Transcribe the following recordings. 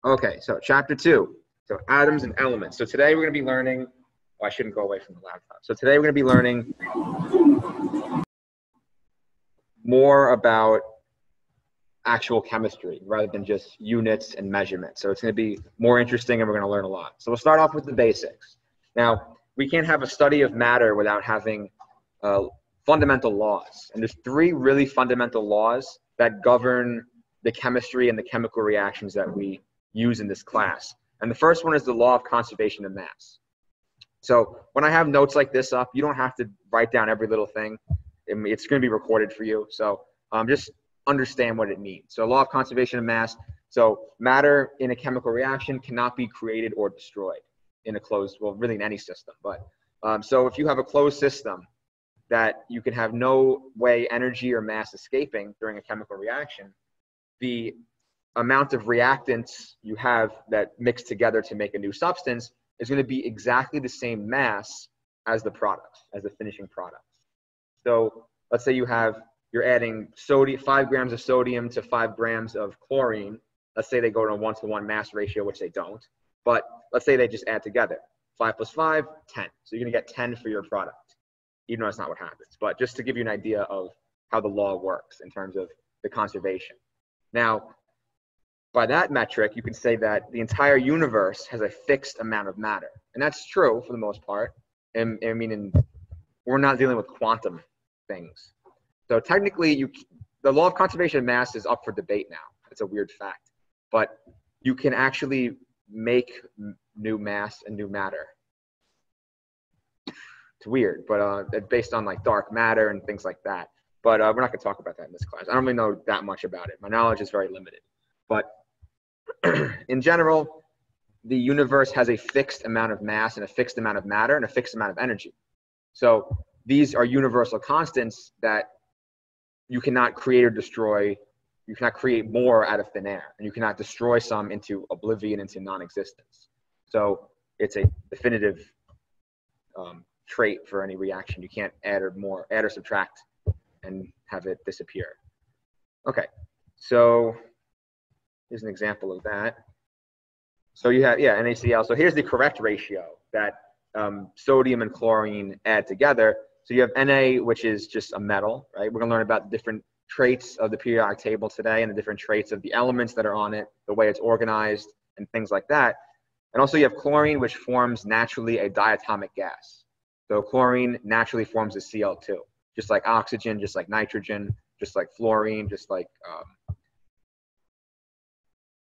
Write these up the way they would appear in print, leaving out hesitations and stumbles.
Okay, so chapter 2. So atoms and elements. So today we're going to be learning, oh, I shouldn't go away from the laptop. So today we're going to be learning more about actual chemistry rather than just units and measurements. So it's going to be more interesting and we're going to learn a lot. So we'll start off with the basics. Now, we can't have a study of matter without having fundamental laws. And there's 3 really fundamental laws that govern the chemistry and the chemical reactions that we use in this class. And the first one is the law of conservation of mass. So when I have notes like this up, you don't have to write down every little thing. It's going to be recorded for you. So just understand what it means. So law of conservation of mass. So matter in a chemical reaction cannot be created or destroyed in a closed, well, really in any system. But so if you have a closed system that you can have no way energy or mass escaping during a chemical reaction, the amount of reactants you have that mix together to make a new substance is going to be exactly the same mass as the product, as the finishing product. So let's say you're adding 5 grams of sodium to 5 grams of chlorine. Let's say they go to a 1-to-1 mass ratio, which they don't. But let's say they just add together. 5 plus 5, 10. So you're going to get 10 for your product, even though that's not what happens. But just to give you an idea of how the law works in terms of the conservation. Now, by that metric, you can say that the entire universe has a fixed amount of matter. And that's true for the most part. And I mean, we're not dealing with quantum things. So technically, the law of conservation of mass is up for debate now. It's a weird fact. But you can actually make new mass and new matter. It's weird, but it's based on like dark matter and things like that. But we're not going to talk about that in this class. I don't really know that much about it. My knowledge is very limited. But in general, the universe has a fixed amount of mass and a fixed amount of matter and a fixed amount of energy. So these are universal constants that you cannot create or destroy. You cannot create more out of thin air, and you cannot destroy some into oblivion, into non-existence. So it's a definitive trait for any reaction. You can't add or subtract and have it disappear. Okay, so here's an example of that. So you have, NaCl. So here's the correct ratio that sodium and chlorine add together. So you have Na, which is just a metal, right? We're going to learn about the different traits of the periodic table today and the different traits of the elements that are on it, the way it's organized, and things like that. And also you have chlorine, which forms naturally a diatomic gas. So chlorine naturally forms a Cl2, just like oxygen, just like nitrogen, just like fluorine, just like,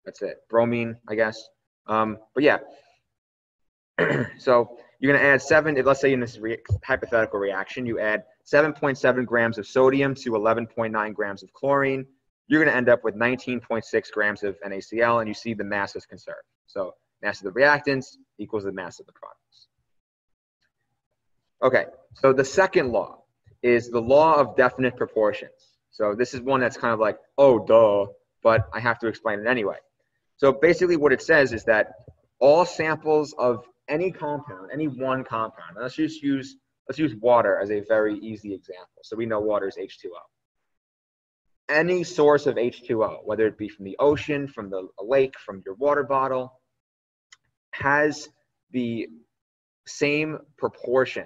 that's it, bromine, I guess. But yeah, so you're going to add 7, let's say in this hypothetical reaction, you add 7.7 grams of sodium to 11.9 grams of chlorine. You're going to end up with 19.6 grams of NaCl, and you see the mass is conserved. So mass of the reactants equals the mass of the products. Okay, so the second law is the law of definite proportions. So this is one that's kind of like, oh, duh, but I have to explain it anyway. So basically what it says is that all samples of any compound, any one compound, let's use water as a very easy example. So we know water is H2O. Any source of H2O, whether it be from the ocean, from a lake, from your water bottle, has the same proportion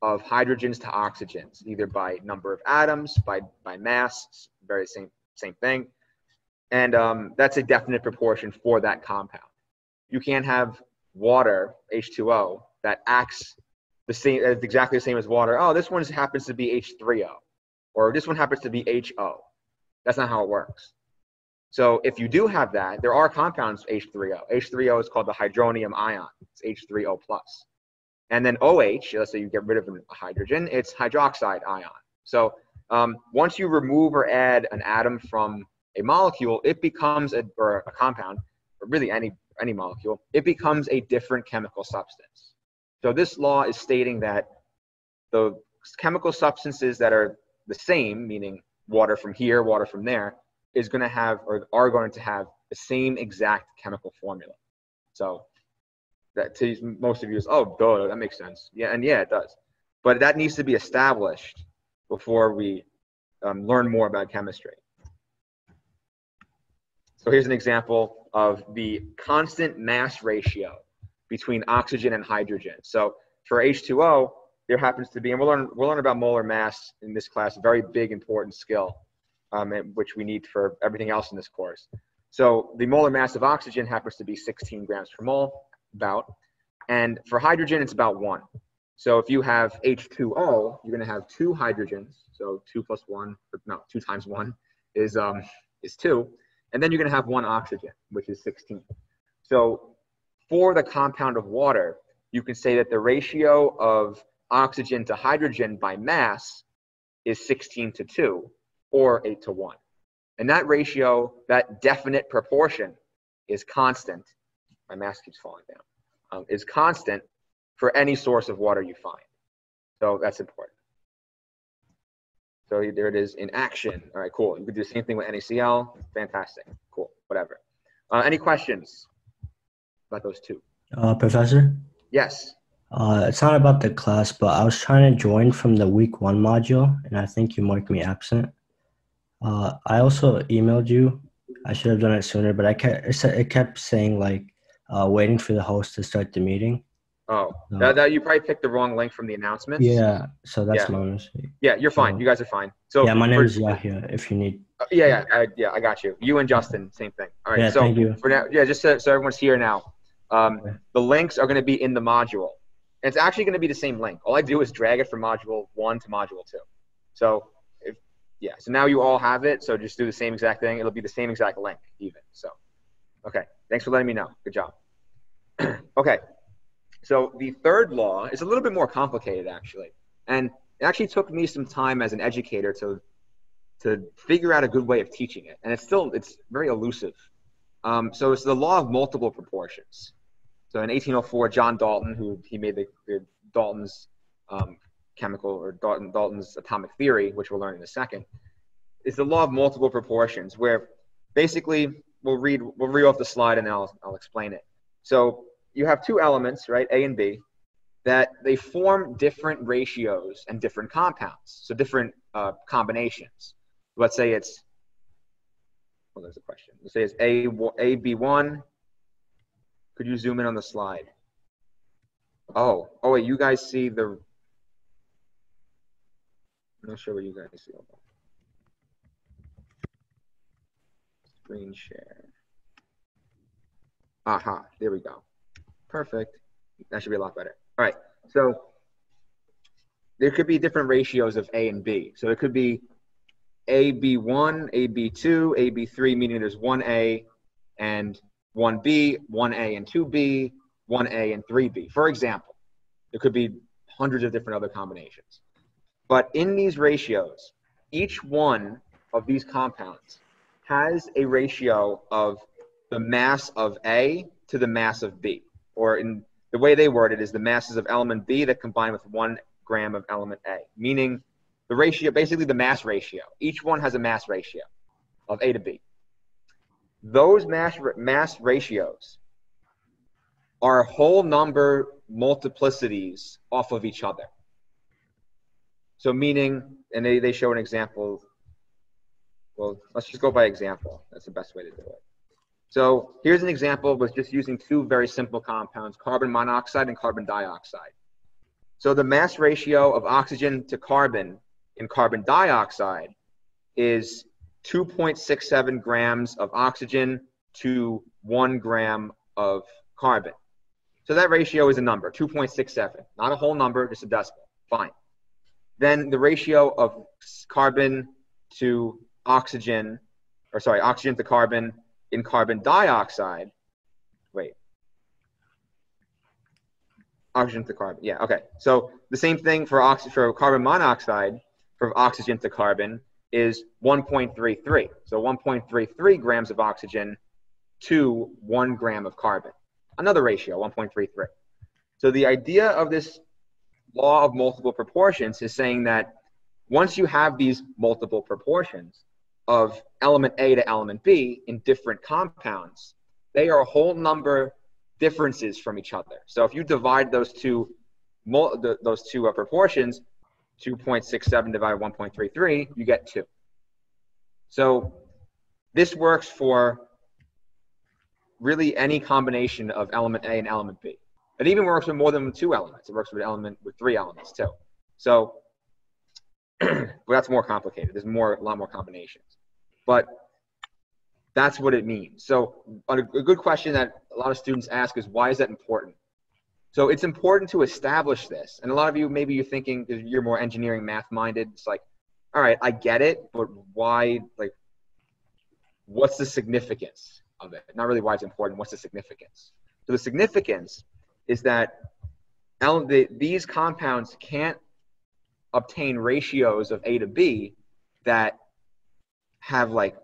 of hydrogens to oxygens, either by number of atoms, by mass, very same thing. And that's a definite proportion for that compound. You can't have water, H2O, that acts the same, exactly the same as water. Oh, this one happens to be H3O, or this one happens to be HO. That's not how it works. So if you do have that, there are compounds H3O. H3O is called the hydronium ion. It's H3O+. And then OH, let's say you get rid of a hydrogen, it's hydroxide ion. So once you remove or add an atom from a molecule, it becomes or a compound, or really any molecule, it becomes a different chemical substance. So this law is stating that the chemical substances that are the same, meaning water from here, water from there, is going to have or are going to have the same exact chemical formula. So that to most of you is, oh, duh, that makes sense. Yeah, and yeah, it does. But that needs to be established before we learn more about chemistry. So here's an example of the constant mass ratio between oxygen and hydrogen. So for H2O, there happens to be, and we'll learn about molar mass in this class, a very big, important skill, which we need for everything else in this course. So the molar mass of oxygen happens to be 16 grams per mole, about, and for hydrogen, it's about 1. So if you have H2O, you're going to have 2 hydrogens. So 2 plus 1, no, 2 times 1 is 2. And then you're going to have 1 oxygen, which is 16. So for the compound of water, you can say that the ratio of oxygen to hydrogen by mass is 16 to 2, or 8 to 1. And that ratio, that definite proportion, is constant. My mass keeps falling down. Is constant for any source of water you find. So that's important. So there it is in action. All right, cool. You could do the same thing with NaCl. Fantastic. Cool. Whatever. Any questions about those two? Professor? Yes. It's not about the class, but I was trying to join from the week 1 module, and I think you marked me absent. I also emailed you. I should have done it sooner, but it kept saying like waiting for the host to start the meeting. Oh, that you probably picked the wrong link from the announcements. Yeah, so that's my mistake. Yeah, you're fine. You guys are fine. So yeah, my name is Yahya. If you need. I got you. You and Justin, same thing. All right. Yeah, so thank you. For now, just so everyone's here now, the links are going to be in the module. And it's actually going to be the same link. All I do is drag it from module 1 to module 2. So so now you all have it. So just do the same exact thing. It'll be the same exact link even. So, okay. Thanks for letting me know. Good job. Okay. So the third law is a little bit more complicated actually. And it actually took me some time as an educator to figure out a good way of teaching it. And it's very elusive. So it's the law of multiple proportions. So in 1804, John Dalton, he made the Dalton's Dalton's atomic theory, which we'll learn in a second, is the law of multiple proportions, where basically we'll read off the slide and I'll explain it. So you have 2 elements, right, A and B, that they form different ratios and different compounds, so different combinations. Let's say it's, well, there's a question. Let's say it's AB1. Could you zoom in on the slide? Oh wait, you guys see the, I'm not sure what you guys see. Screen share. Aha, there we go. Perfect. That should be a lot better. All right, so there could be different ratios of A and B. So it could be AB1, AB2, AB3, meaning there's 1A and 1B, 1A and 2B, 1A and 3B. For example, there could be hundreds of different other combinations. But in these ratios, each one of these compounds has a ratio of the mass of A to the mass of B. Or in the way they word it is the masses of element B that combine with 1 gram of element A. Meaning the ratio, basically the mass ratio. Each one has a mass ratio of A to B. Those mass ratios are whole number multiplicities off of each other. So meaning, and they show an example. Well, let's just go by example. That's the best way to do it. So here's an example with just using 2 very simple compounds, carbon monoxide and carbon dioxide. So the mass ratio of oxygen to carbon in carbon dioxide is 2.67 grams of oxygen to 1 gram of carbon. So that ratio is a number, 2.67, not a whole number, just a decimal. Fine. Then the ratio of carbon to oxygen, or sorry, oxygen to carbon in carbon dioxide, oxygen to carbon, yeah, okay. So the same thing for carbon monoxide, for oxygen to carbon, is 1.33. So 1.33 grams of oxygen to 1 gram of carbon. Another ratio, 1.33. So the idea of this law of multiple proportions is saying that once you have these multiple proportions of element A to element B in different compounds, they are whole number differences from each other. So if you divide those two proportions, 2.67 divided by 1.33, you get 2. So this works for really any combination of element A and element B. It even works with more than 2 elements. It works with 3 elements too. So, but that's more complicated. There's a lot more combinations. But that's what it means. So a good question that a lot of students ask is, why is that important? So it's important to establish this. And a lot of you, maybe you're thinking, because you're more engineering math minded, it's like, all right, I get it, but why, like, what's the significance of it? Not really why it's important, what's the significance? So the significance is that these compounds can't obtain ratios of A to B that have like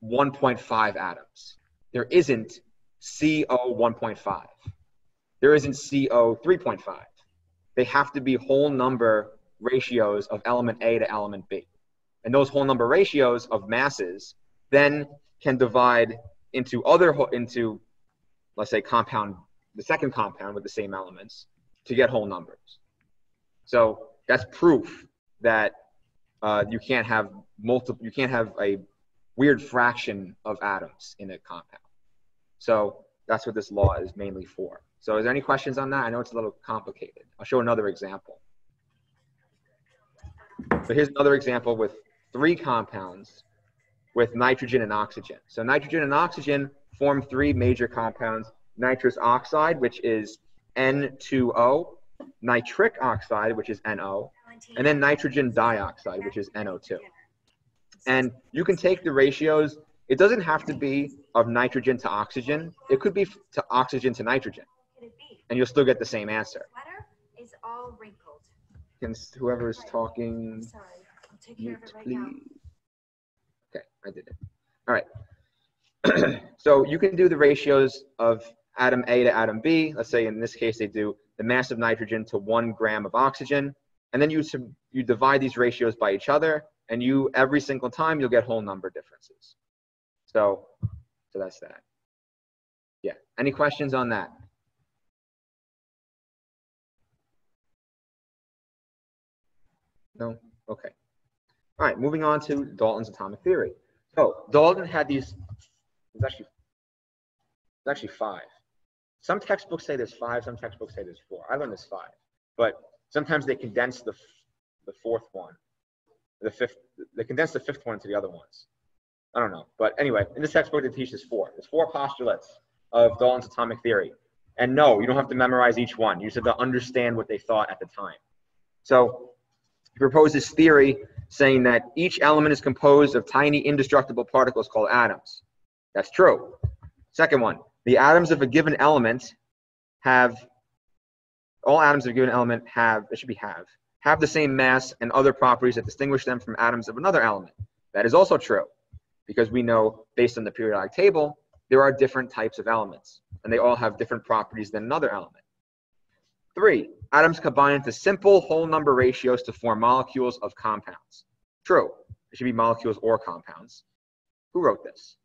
1.5 atoms. There isn't CO 1.5. There isn't CO 3.5. They have to be whole number ratios of element A to element B. And those whole number ratios of masses then can divide into let's say the second compound with the same elements to get whole numbers. So that's proof that you can't have a weird fraction of atoms in a compound. So that's what this law is mainly for. So is there any questions on that? I know it's a little complicated. I'll show another example. So here's another example with 3 compounds with nitrogen and oxygen. So nitrogen and oxygen form 3 major compounds: nitrous oxide, which is N2O, nitric oxide, which is NO, and then nitrogen dioxide, which is NO2. And you can take the ratios. It doesn't have to be of nitrogen to oxygen. It could be to oxygen to nitrogen. And you'll still get the same answer. Sweater is all wrinkled. Can whoever is talking, Sorry, I'll take care of it right now. Okay, I did it. All right. So you can do the ratios of atom A to atom B. Let's say in this case they do the mass of nitrogen to 1 gram of oxygen. And then you divide these ratios by each other, and every single time you'll get whole number differences. So that's that. Yeah. Any questions on that? No? Okay. All right, moving on to Dalton's atomic theory. So Dalton had these, there's actually 5. Some textbooks say there's 5, some textbooks say there's 4. I learned there's 5. But sometimes they condense the 4th one. They condense the 5th one into the other ones. I don't know. But anyway, in this textbook they teach there's 4. There's 4 postulates of Dalton's atomic theory. And no, you don't have to memorize each one. You just have to understand what they thought at the time. So he proposed this theory saying that each element is composed of tiny indestructible particles called atoms. That's true. Second one, the atoms of a given element all atoms of a given element have the same mass and other properties that distinguish them from atoms of another element. That is also true, because we know based on the periodic table, there are different types of elements, and they all have different properties than another element. 3, atoms combine into simple whole number ratios to form molecules of compounds. True. It should be molecules or compounds. Who wrote this?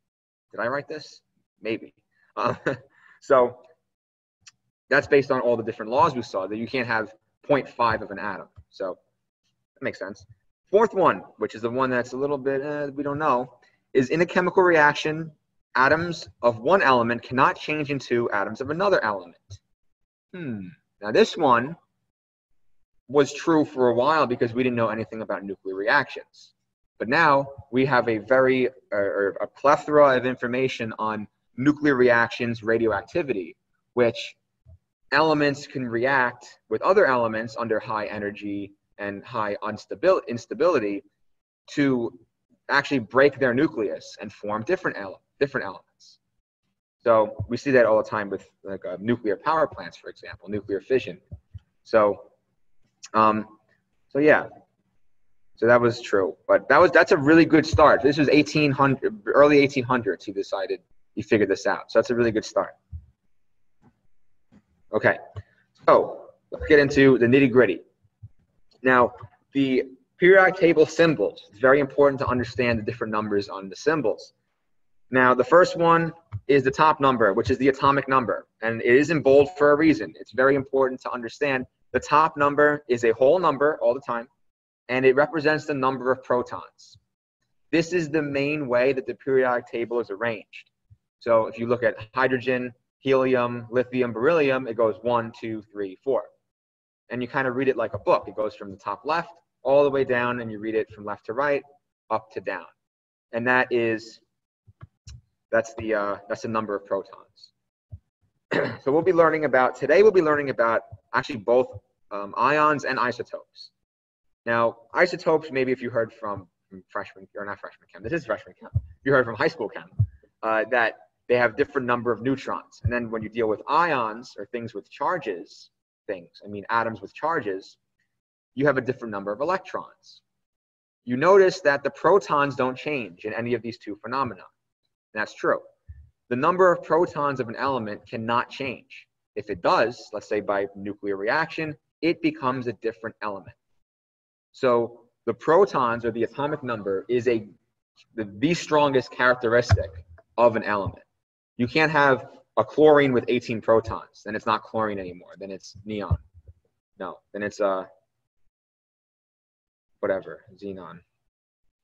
Did I write this? Maybe. So that's based on all the different laws we saw, that you can't have 0.5 of an atom. So that makes sense. 4th one, which is the one that's a little bit, we don't know, is in a chemical reaction, atoms of one element cannot change into atoms of another element. Now this one was true for a while because we didn't know anything about nuclear reactions. But now we have a plethora of information on nuclear reactions, radioactivity, which elements can react with other elements under high energy and high instability to actually break their nucleus and form different elements. So we see that all the time with like nuclear power plants, for example, nuclear fission. So yeah, so that was true. But that's a really good start. This was early 1800s. He figured this out. So that's a really good start. Okay, so let's get into the nitty gritty. Now, the periodic table symbols, it's very important to understand the different numbers on the symbols. Now, the first one is the top number, which is the atomic number. And it is in bold for a reason. It's very important to understand the top number is a whole number all the time, and it represents the number of protons. This is the main way that the periodic table is arranged. So if you look at hydrogen, helium, lithium, beryllium, it goes 1, 2, 3, 4. And you kind of read it like a book. It goes from the top left all the way down, and you read it from left to right, up to down. And that's the number of protons. So we'll be learning about, today we'll be learning about actually both ions and isotopes. Now, isotopes, maybe if you heard from freshman, or not freshman chem, this is freshman chem. You heard from high school chem, that they have different number of neutrons. And then when you deal with ions or things with charges, atoms with charges, you have a different number of electrons. You notice that the protons don't change in any of these two phenomena. And that's true. The number of protons of an element cannot change. If it does, let's say by nuclear reaction, it becomes a different element. So the protons, or the atomic number, is the strongest characteristic of an element. You can't have a chlorine with 18 protons, then it's not chlorine anymore, then it's neon. No, then it's whatever, xenon.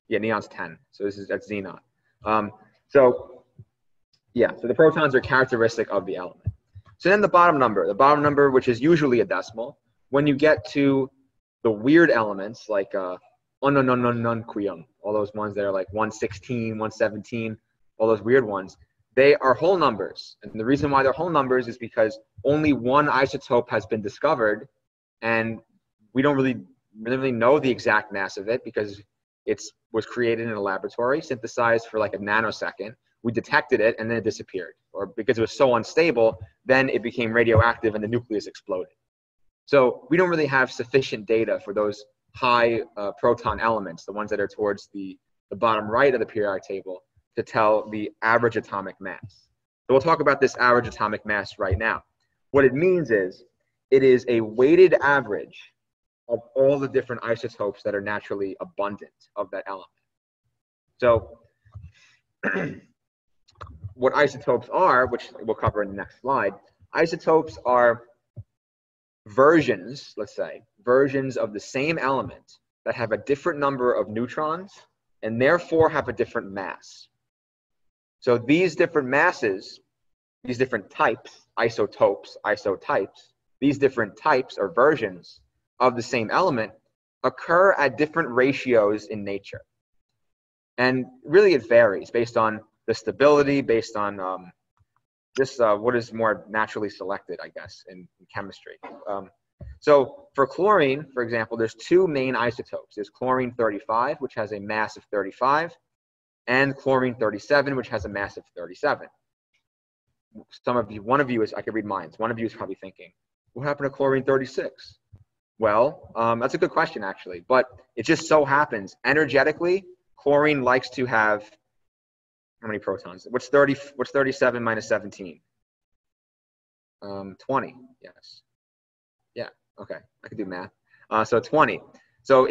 Yeah, neon's 10, so that's xenon. So the protons are characteristic of the element. So then the bottom number, which is usually a decimal, when you get to the weird elements like unununununquium, all those ones that are like 116, 117, all those weird ones, they are whole numbers. And the reason why they're whole numbers is because only one isotope has been discovered, and we don't really know the exact mass of it because it was created in a laboratory, synthesized for like a nanosecond. We detected it, and then it disappeared. Or because it was so unstable, then it became radioactive and the nucleus exploded. So we don't really have sufficient data for those high proton elements, the ones that are towards the bottom right of the periodic table, to tell the average atomic mass. So we'll talk about this average atomic mass right now. What it means is, it is a weighted average of all the different isotopes that are naturally abundant of that element. So what isotopes are, which we'll cover in the next slide, isotopes are versions, let's say, versions of the same element that have a different number of neutrons and therefore have a different mass. So these different masses, these different types, isotopes, isotypes, these different types or versions of the same element occur at different ratios in nature. And really it varies based on the stability, based on what is more naturally selected, I guess, in chemistry. So for chlorine, for example, there's two main isotopes. There's chlorine 35, which has a mass of 35, and chlorine 37, which has a mass of 37. One of you is, I could read minds. One of you is probably thinking, what happened to chlorine 36? Well, that's a good question, actually. But it just so happens, energetically, chlorine likes to have, how many protons? What's 37 minus 17? 20, yes. Yeah, okay, I can do math. So 20. So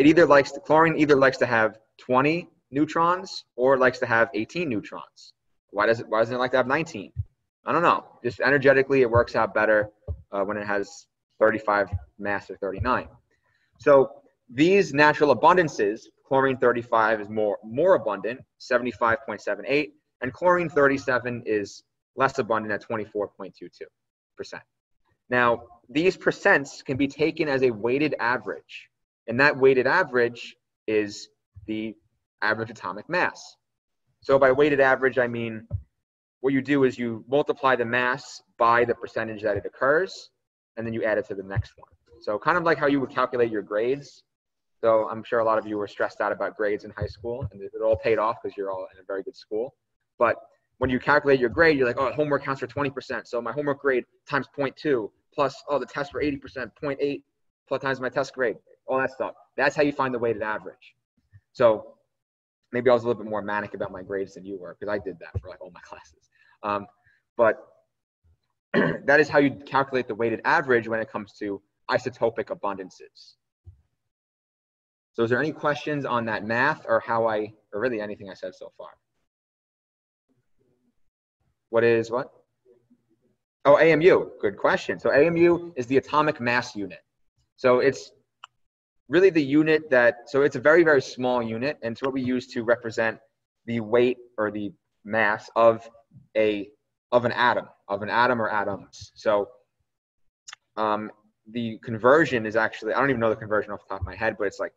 chlorine either likes to have 20 neutrons or likes to have 18 neutrons. Why doesn't it like to have 19? I don't know. Just energetically, it works out better when it has 35 mass or 39. So these natural abundances, chlorine 35 is more abundant, 75.78, and chlorine 37 is less abundant at 24.22%. Now, these percents can be taken as a weighted average, and that weighted average is the average atomic mass. So by weighted average, I mean what you do is you multiply the mass by the percentage that it occurs, and then you add it to the next one. So kind of like how you would calculate your grades. So I'm sure a lot of you were stressed out about grades in high school, and it all paid off because you're all in a very good school. But when you calculate your grade, you're like, oh, homework counts for 20%. So my homework grade times 0.2 plus, oh, the tests were 80%, 0.8 plus times my test grade, all that stuff. That's how you find the weighted average. So maybe I was a little bit more manic about my grades than you were, because I did that for like all my classes. But that is how you calculate the weighted average when it comes to isotopic abundances. So is there any questions on that math or or really anything I said so far? What is what? Oh, AMU, good question. So AMU is the atomic mass unit. So it's really the unit so it's a very, very small unit, and it's what we use to represent the weight or the mass of a of an atom or atoms. So the conversion is actually, I don't even know the conversion off the top of my head, but it's like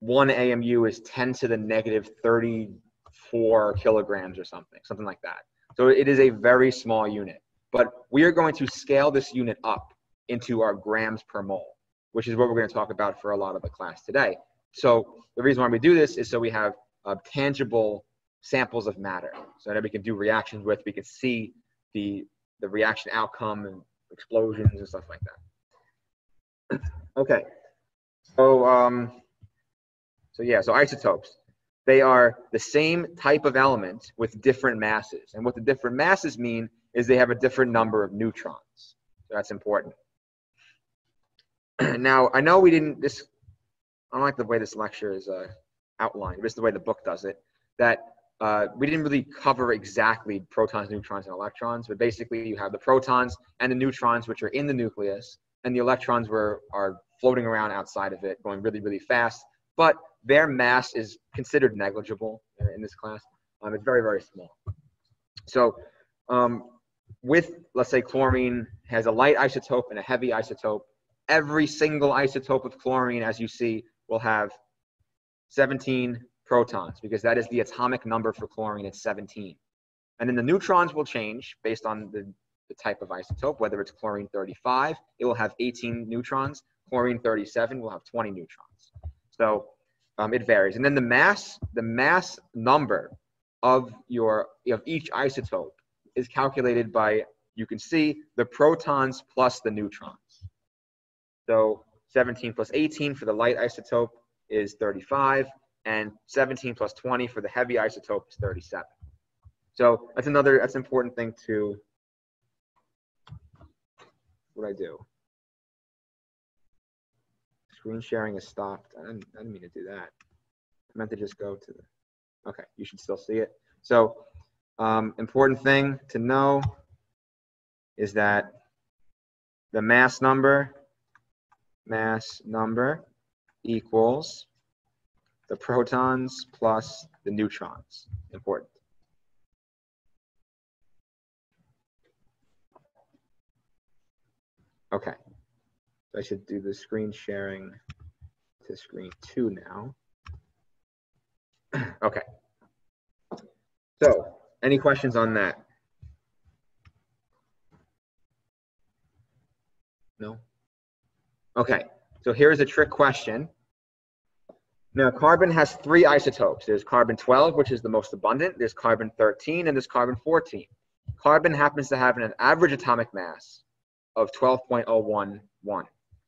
1 AMU is 10 to the negative 34 kilograms or something like that. So it is a very small unit, but we are going to scale this unit up into our grams per mole, which is what we're going to talk about for a lot of the class today. So the reason why we do this is so we have tangible samples of matter, so that we can do reactions with, we can see the reaction outcome and explosions and stuff like that. Okay, so so isotopes, they are the same type of element with different masses, and what the different masses mean is they have a different number of neutrons. So that's important. Now, I know we didn't, I don't like the way this lecture is outlined, but it's the way the book does it, that we didn't really cover exactly protons, neutrons, and electrons, but basically you have the protons and the neutrons, which are in the nucleus, and the electrons are floating around outside of it, going really, really fast, but their mass is considered negligible in this class. It's very, very small. So with, let's say, chlorine has a light isotope and a heavy isotope. Every single isotope of chlorine, as you see, will have 17 protons, because that is the atomic number for chlorine. It's 17. And then the neutrons will change based on the type of isotope. Whether it's chlorine 35, it will have 18 neutrons. Chlorine 37 will have 20 neutrons. So it varies. And then the mass number of each isotope is calculated by, you can see, the protons plus the neutrons. So 17 plus 18 for the light isotope is 35, and 17 plus 20 for the heavy isotope is 37. So that's an important thing to, what I do. Screen sharing is stopped. I didn't mean to do that. I meant to just go to the, okay, you should still see it. So important thing to know is that the mass number equals the protons plus the neutrons. Important. Okay, so I should do the screen sharing to screen 2 now. Okay, so any questions on that? No? Okay, so here's a trick question. Now, carbon has 3 isotopes. There's carbon 12, which is the most abundant. There's carbon 13, and there's carbon 14. Carbon happens to have an average atomic mass of 12.011.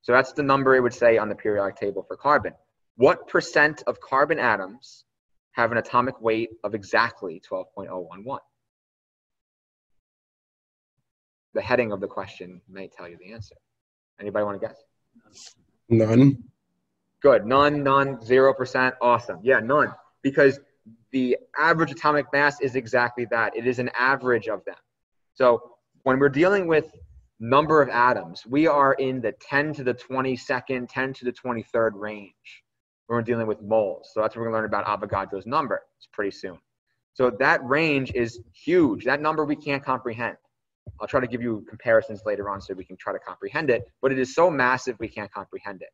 So that's the number it would say on the periodic table for carbon. What percent of carbon atoms have an atomic weight of exactly 12.011? The heading of the question may tell you the answer. Anybody want to guess? None. Good. None, 0%. Awesome. Yeah, none. Because the average atomic mass is exactly that. It is an average of them. So when we're dealing with number of atoms, we are in the 10 to the 22nd, 10 to the 23rd range when we're dealing with moles. So that's what we're going to learn about Avogadro's number. It's pretty soon. So that range is huge. That number we can't comprehend. I'll try to give you comparisons later on so we can try to comprehend it, but it is so massive we can't comprehend it.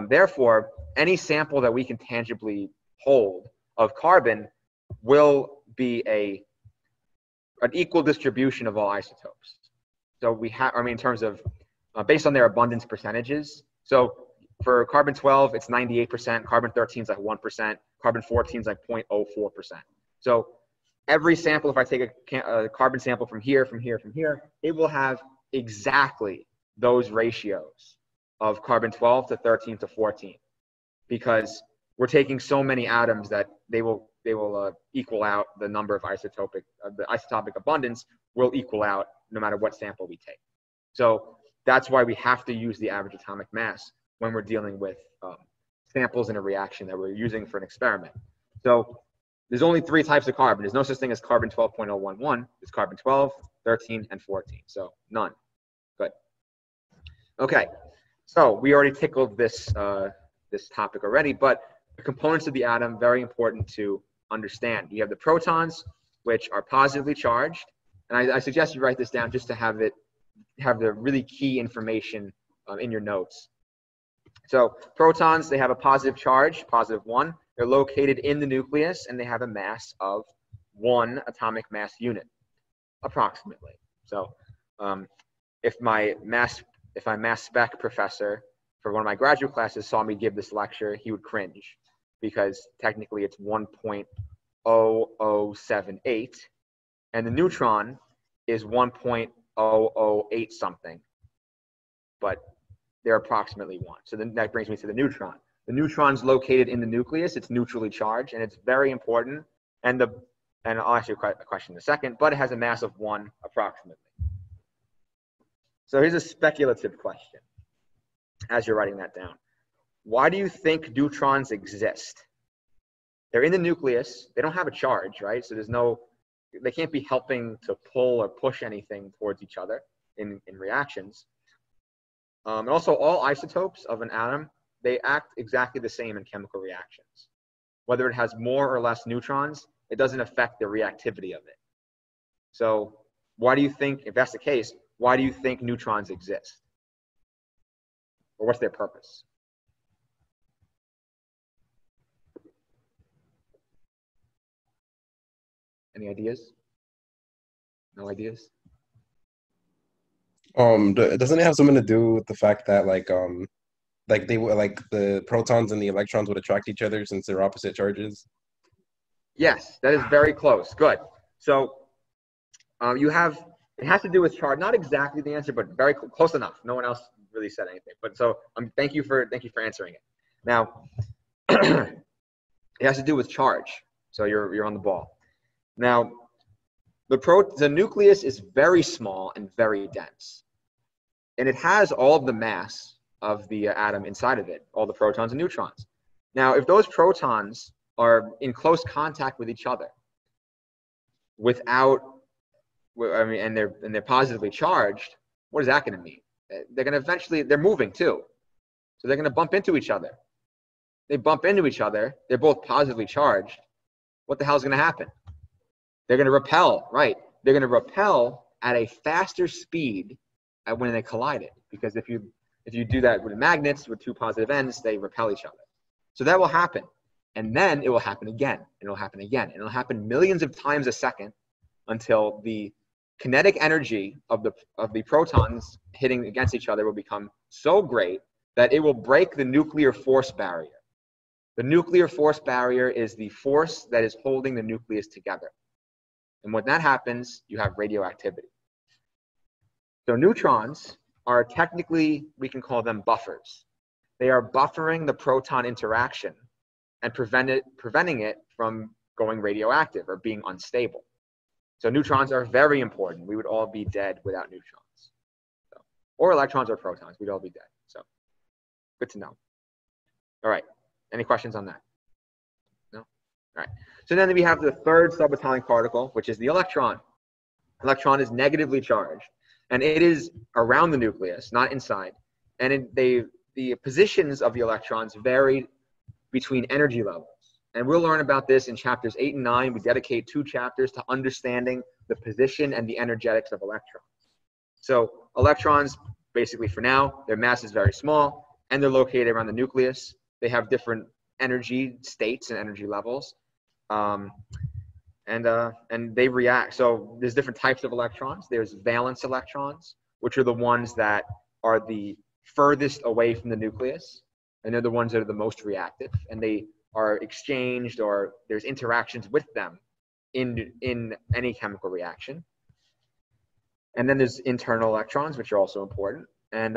Therefore, any sample that we can tangibly hold of carbon will be an equal distribution of all isotopes. So we have, in terms of, based on their abundance percentages. So for carbon 12, it's 98%, carbon 13 is like 1%, carbon 14 is like 0.04%. So every sample, if I take a carbon sample from here, it will have exactly those ratios of carbon 12 to 13 to 14, because we're taking so many atoms that they will equal out the number of the isotopic abundance will equal out no matter what sample we take. So that's why we have to use the average atomic mass when we're dealing with samples in a reaction that we're using for an experiment. So there's only 3 types of carbon. There's no such thing as carbon 12.011. It's carbon 12, 13, and 14. So none. Good. Okay. So we already tickled this topic already, but the components of the atom, very important to understand. You have the protons, which are positively charged, And I suggest you write this down just to have the really key information in your notes. So protons, they have a positive charge, +1. They're located in the nucleus, and they have a mass of 1 atomic mass unit, approximately. So if my mass spec professor for one of my graduate classes saw me give this lecture, he would cringe, because technically it's 1.0078, and the neutron is 1.008 something, but they're approximately 1. So then that brings me to the neutron. The neutron's located in the nucleus. It's neutrally charged, and it's very important. And I'll ask you a question in a second, but it has a mass of 1 approximately. So here's a speculative question as you're writing that down. Why do you think neutrons exist? They're in the nucleus. They don't have a charge, right? So they can't be helping to pull or push anything towards each other in reactions. And also, all isotopes of an atom, they act exactly the same in chemical reactions. Whether it has more or less neutrons, it doesn't affect the reactivity of it. So why do you think, if that's the case, why do you think neutrons exist? Or what's their purpose? Any ideas? No ideas? Doesn't it have something to do with the fact that the protons and the electrons would attract each other since they're opposite charges? Yes, that is very close. Good. So it has to do with charge. Not exactly the answer, but very close enough. No one else really said anything. But so thank you for answering it. Now it has to do with charge. So you're on the ball. Now the nucleus is very small and very dense, and it has all of the mass of the atom inside of it, all the protons and neutrons. Now, if those protons are in close contact with each other and they're positively charged, what is that going to mean? They're going to they're moving too. So they're going to bump into each other. They bump into each other. They're both positively charged. What the hell is going to happen? They're going to repel, right? They're going to repel at a faster speed when they collide it, because if you do that with magnets with 2 positive ends, they repel each other. So that will happen, and then it will happen again, and it'll happen again, and it'll happen millions of times a second until the kinetic energy of the protons hitting against each other will become so great that it will break the nuclear force barrier. The nuclear force barrier is the force that is holding the nucleus together. And when that happens, you have radioactivity. So neutrons are technically, we can call them buffers. They are buffering the proton interaction and preventing it from going radioactive or being unstable. So neutrons are very important. We would all be dead without neutrons. Or electrons or protons, we'd all be dead. So good to know. All right, any questions on that? No? All right, so then we have the third subatomic particle, which is the electron. Electron is negatively charged, and it is around the nucleus, not inside. And the positions of the electrons vary between energy levels. And we'll learn about this in chapters 8 and 9. We dedicate 2 chapters to understanding the position and the energetics of electrons. So electrons, basically for now, their mass is very small, and they're located around the nucleus. They have different energy states and energy levels. And they react. So there's different types of electrons. There's valence electrons, which are the ones that are the furthest away from the nucleus, and they're the ones that are the most reactive, and they are exchanged, or there's interactions with them in any chemical reaction. And then there's internal electrons, which are also important. And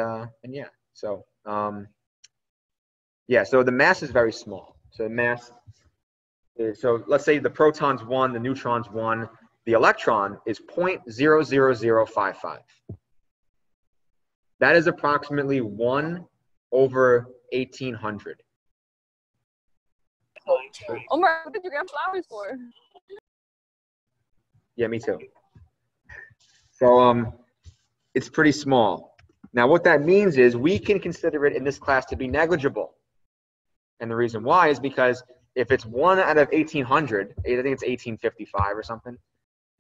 yeah, so so the mass is very small. So the mass is, so let's say the proton's 1, the neutron's 1, the electron is 0.00055. That is approximately 1/1800. Omar, what did you get flowers for? Yeah, me too. So it's pretty small. Now what that means is we can consider it in this class to be negligible. And the reason why is because if it's 1 out of 1800, I think it's 1855 or something,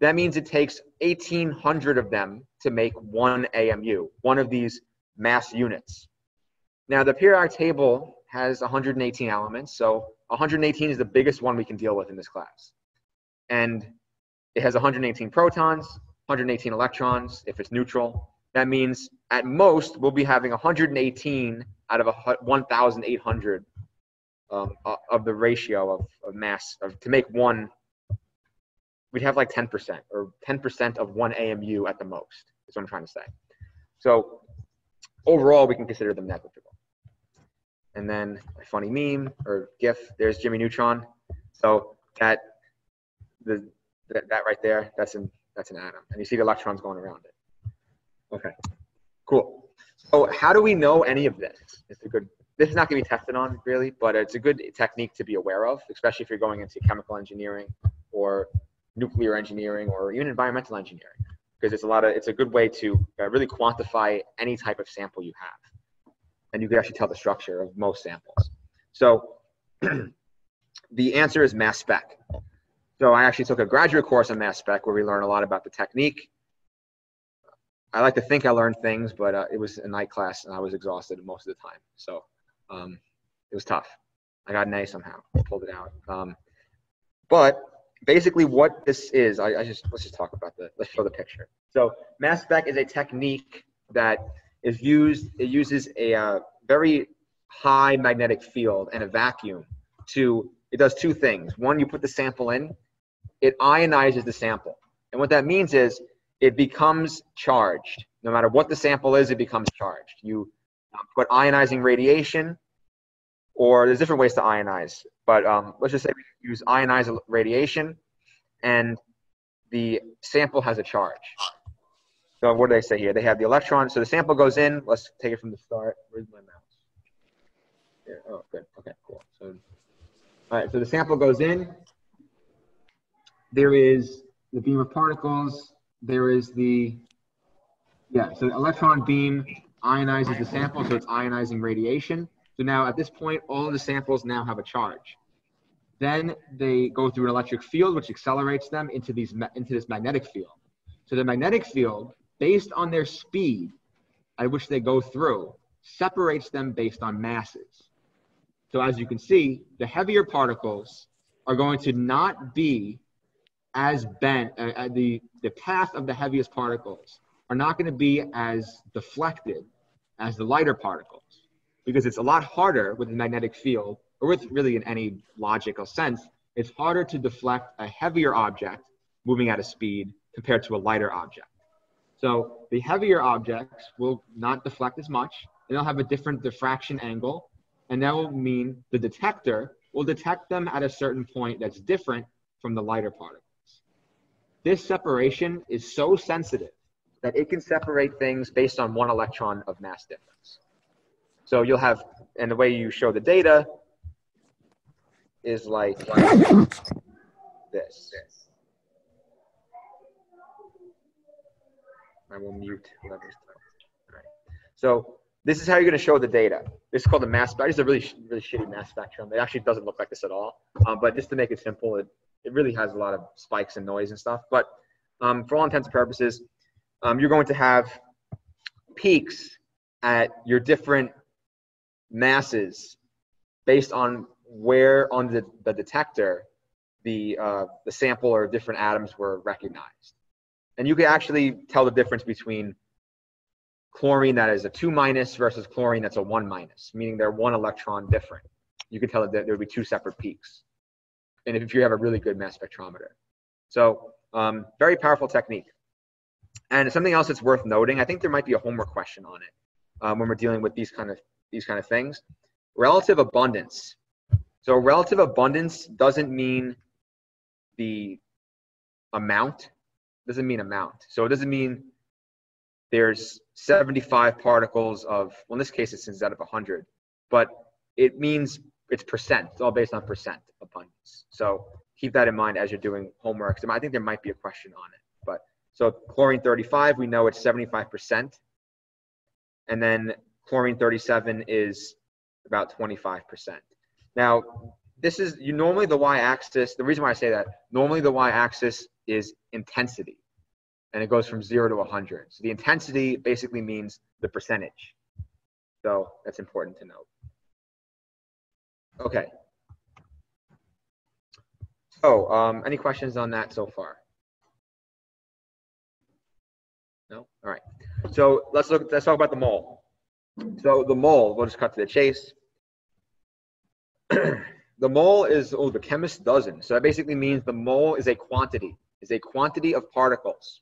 that means it takes 1,800 of them to make one AMU, one of these mass units. Now, the periodic table has 118 elements, so 118 is the biggest one we can deal with in this class. And it has 118 protons, 118 electrons if it's neutral. That means at most we'll be having 118 out of 1,800 of the ratio of mass to make one. We'd have like 10% or 10% of one AMU at the most, is what I'm trying to say. So overall, we can consider them negligible. And then a funny meme or GIF, there's Jimmy Neutron. So that right there, that's an atom. And you see the electrons going around it. Okay, cool. So how do we know any of this? This is not going to be tested on really, but it's a good technique to be aware of, especially if you're going into chemical engineering or nuclear engineering or even environmental engineering, because it's a good way to really quantify any type of sample you have. And you can actually tell the structure of most samples. So the answer is mass spec. So I actually took a graduate course on mass spec where we learn a lot about the technique. I like to think I learned things, but it was a night class and I was exhausted most of the time. So it was tough. I got an A somehow, pulled it out. But basically what this is, let's just talk about let's show the picture. So mass spec is a technique that is used, it uses a very high magnetic field and a vacuum it does two things. One, you put the sample in, it ionizes the sample. And what that means is it becomes charged. No matter what the sample is, it becomes charged. You put ionizing radiation, or there's different ways to ionize, but let's just say we use ionized radiation and the sample has a charge. So what do they say here? They have the electron. So the sample goes in. Let's take it from the start. Where's my mouse? Here. Oh, good. Okay, cool. So, all right. So the sample goes in. There is the beam of particles. There is so the electron beam ionizes the sample, so it's ionizing radiation. So now at this point, all of the samples now have a charge. Then they go through an electric field, which accelerates them into this magnetic field. So the magnetic field, based on their speed at which they go through, separates them based on masses. So as you can see, the heavier particles are going to not be as bent, the path of the heaviest particles are not going to be as deflected as the lighter particles, because it's a lot harder with the magnetic field, or with really in any logical sense, it's harder to deflect a heavier object moving at a speed compared to a lighter object. So the heavier objects will not deflect as much, and they'll have a different diffraction angle, and that will mean the detector will detect them at a certain point that's different from the lighter particles. This separation is so sensitive that it can separate things based on one electron of mass difference. So you'll have, and the way you show the data is like this. I will mute whoever's talking. All right. So this is how you're going to show the data. This is called the mass spectrum. It's a really shitty mass spectrum. It actually doesn't look like this at all. But just to make it simple, it really has a lot of spikes and noise and stuff. But for all intents and purposes, you're going to have peaks at your different masses based on where on the detector the sample or different atoms were recognized. And you can actually tell the difference between chlorine that is a 2- versus chlorine that's a 1-, meaning they're one electron different. You can tell that there would be two separate peaks. And if you have a really good mass spectrometer. So very powerful technique. And something else that's worth noting, I think there might be a homework question on it when we're dealing with these kind of things. Relative abundance. So relative abundance doesn't mean the amount. Doesn't mean amount. So it doesn't mean there's 75 particles of, well, in this case it's instead of 100, but it means it's percent. It's all based on percent abundance. So keep that in mind as you're doing homework. I think there might be a question on it. But so chlorine 35, we know it's 75%. And then chlorine 37 is about 25%. Now, this is normally the y-axis. The reason why I say that, normally the y-axis is intensity, and it goes from 0 to 100. So the intensity basically means the percentage. So that's important to note. Okay. So any questions on that so far? No? All right. So let's talk about the mole. So the mole, we'll just cut to the chase. The mole is, the chemist doesn't. So that basically means the mole is a quantity of particles.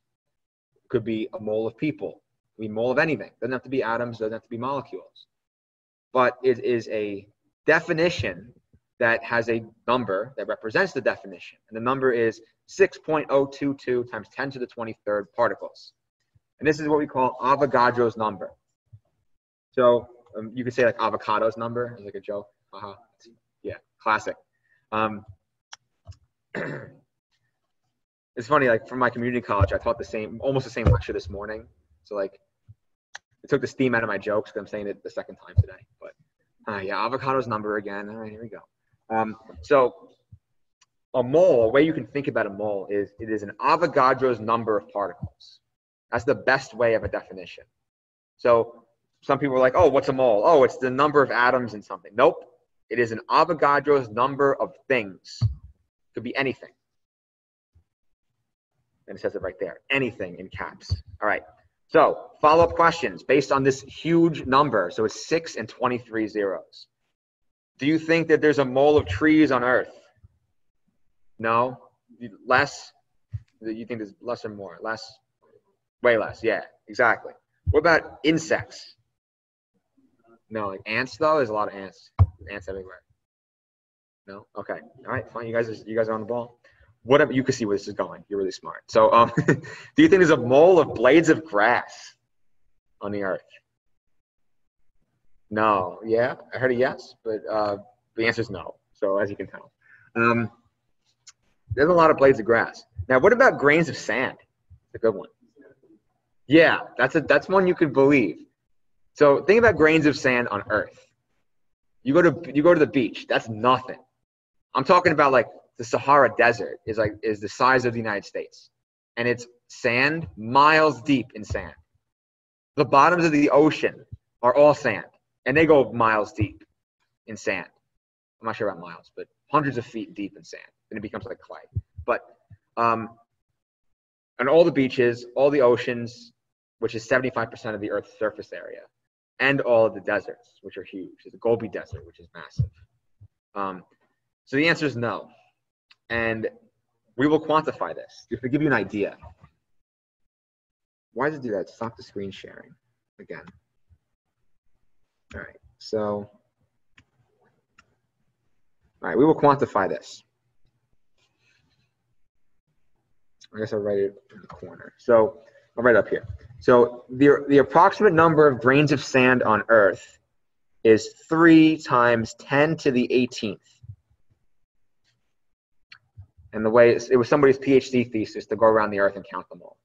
It could be a mole of people, it could be a mole of anything. It doesn't have to be atoms, doesn't have to be molecules. But it is a definition that has a number that represents the definition. And the number is 6.022 times 10 to the 23rd particles. And this is what we call Avogadro's number. So you could say like avocado's number, as like a joke. Yeah, classic. It's funny, like from my community college, I taught almost the same lecture this morning. So like, it took the steam out of my jokes because I'm saying it the second time today. But yeah, avocado's number again. All right, here we go. So a mole, a way you can think about a mole is it is an Avogadro's number of particles. That's the best way of a definition. So some people are like, oh, what's a mole? Oh, it's the number of atoms in something. Nope. It is an Avogadro's number of things. It could be anything. And it says it right there. Anything in caps. All right. So follow-up questions based on this huge number. So it's 6 and 23 zeros. Do you think that there's a mole of trees on Earth? No? Less? You think there's less or more? Less? Way less. Yeah, exactly. What about insects? No, like ants though? There's a lot of ants. Ants everywhere. No? Okay. All right, fine. You guys are on the ball. What you can see where this is going. You're really smart. So do you think there's a mole of blades of grass on the Earth? No. Yeah, I heard a yes, but the answer is no. So as you can tell. There's a lot of blades of grass. Now, what about grains of sand? It's a good one. Yeah, that's one you could believe. So think about grains of sand on Earth. You go to the beach. That's nothing. I'm talking about like the Sahara Desert is the size of the United States, and it's sand miles deep in sand. The bottoms of the ocean are all sand, and they go miles deep in sand. I'm not sure about miles, but hundreds of feet deep in sand, and it becomes like clay. But and all the beaches, all the oceans, which is 75% of the Earth's surface area, and all of the deserts, which are huge. There's the Gobi Desert, which is massive. So the answer is no. And we will quantify this. Just to give you an idea. Why does it do that? Stop the screen sharing again. All right. So, all right, we will quantify this. I guess I'll write it in the corner. So I'll write it up here. So the approximate number of grains of sand on Earth is 3 times 10 to the 18th. And the way it was somebody's PhD thesis to go around the Earth and count them all.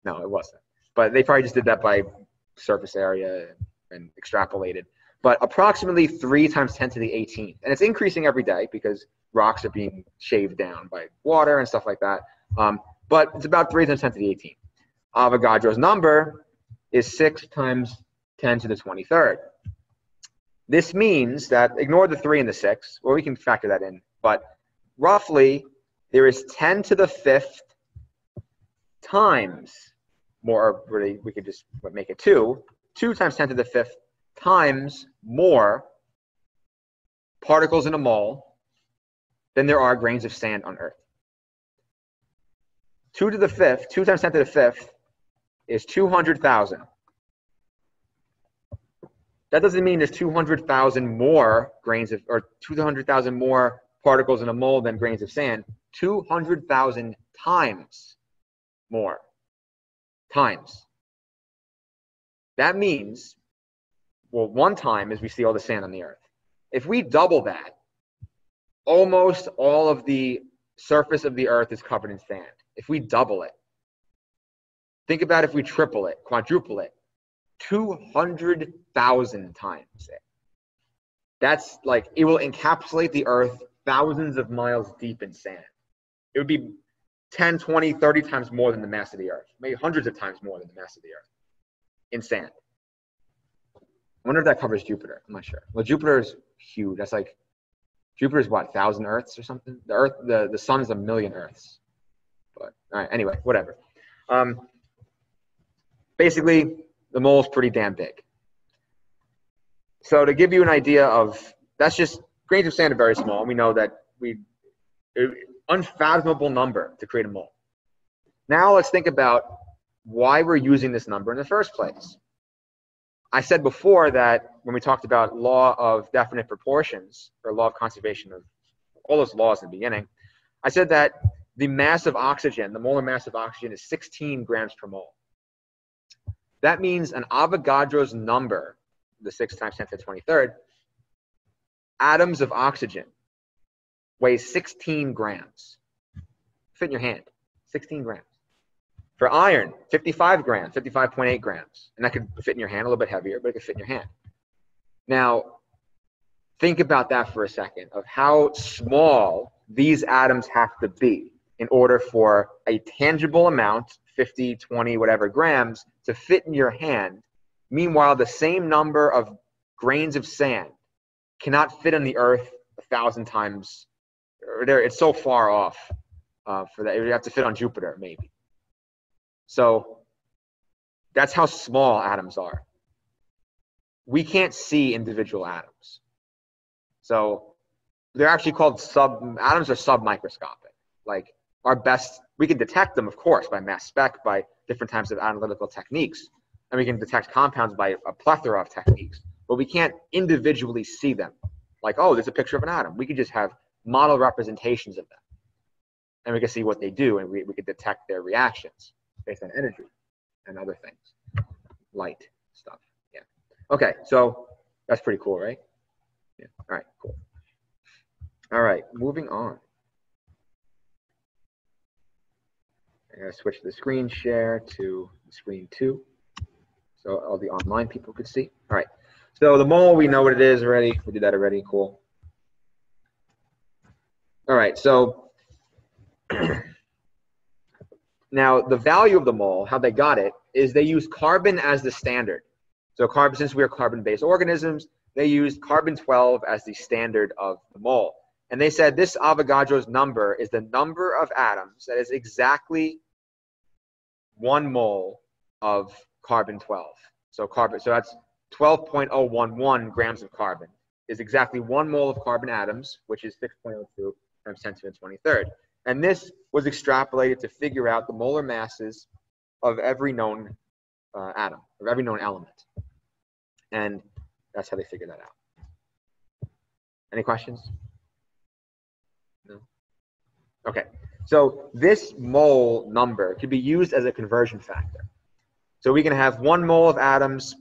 No, it wasn't. But they probably just did that by surface area and extrapolated. But approximately 3 times 10 to the 18th. And it's increasing every day because rocks are being shaved down by water and stuff like that. But it's about 3 times 10 to the 18th. Avogadro's number is 6 times 10 to the 23rd. This means that, ignore the 3 and the 6, well, we can factor that in, but roughly there is 10 to the 5th times more, or really we could just make it 2 times 10 to the 5th times more particles in a mole than there are grains of sand on Earth. 2 to the 5th, 2 times 10 to the 5th is 200,000. That doesn't mean there's 200,000 more grains of, or 200,000 more particles in a mole than grains of sand. 200,000 times more. Times. That means, well, 1 time is we see all the sand on the Earth. If we double that, almost all of the surface of the Earth is covered in sand. If we double it, think about if we triple it, quadruple it, 200,000 times it. That's like, it will encapsulate the Earth thousands of miles deep in sand. It would be 10, 20, 30 times more than the mass of the Earth, maybe hundreds of times more than the mass of the Earth in sand. I wonder if that covers Jupiter. I'm not sure. Well, Jupiter is huge. That's like, Jupiter is what, 1,000 Earths or something? The Earth, the sun is 1,000,000 Earths. But all right, anyway, whatever. Basically, the mole is pretty damn big. So to give you an idea of, that's just, grains of sand are very small. We know that unfathomable number to create a mole. Now let's think about why we're using this number in the first place. I said before that when we talked about law of definite proportions, or law of conservation of all those laws in the beginning, I said that the mass of oxygen, the molar mass of oxygen, is 16 grams per mole. That means an Avogadro's number, the 6 times 10 to the 23rd, atoms of oxygen weighs 16 grams. Fit in your hand, 16 grams. For iron, 55 grams, 55.8 grams. And that could fit in your hand, a little bit heavier, but it could fit in your hand. Now, think about that for a second, of how small these atoms have to be in order for a tangible amount, 50, 20, whatever grams, to fit in your hand. Meanwhile, the same number of grains of sand cannot fit on the Earth 1,000 times. It's so far off for that. You have to fit on Jupiter, maybe. So that's how small atoms are. We can't see individual atoms. So they're actually called atoms are submicroscopic. Like our best, we can detect them, of course, by mass spec, by different types of analytical techniques. And we can detect compounds by a plethora of techniques. But we can't individually see them. Like, oh, there's a picture of an atom. We can just have model representations of them. And we can see what they do, and we can detect their reactions based on energy and other things, light stuff. Yeah. Okay, so that's pretty cool, right? Yeah. All right, cool. All right, moving on. I'm going to switch the screen share to screen 2 so all the online people could see. All right, so the mole, we know what it is already. We did that already, cool. All right, so now the value of the mole, how they got it, is they used carbon as the standard. So carbon, since we are carbon-based organisms, they used carbon-12 as the standard of the mole. And they said this Avogadro's number is the number of atoms that is exactly 1 mole of carbon-12. So that's 12.011 grams of carbon is exactly 1 mole of carbon atoms, which is 6.02 times 10 to the 23rd. And this was extrapolated to figure out the molar masses of every known atom, of every known element. And that's how they figured that out. Any questions? No? Okay, so this mole number could be used as a conversion factor. So we can have 1 mole of atoms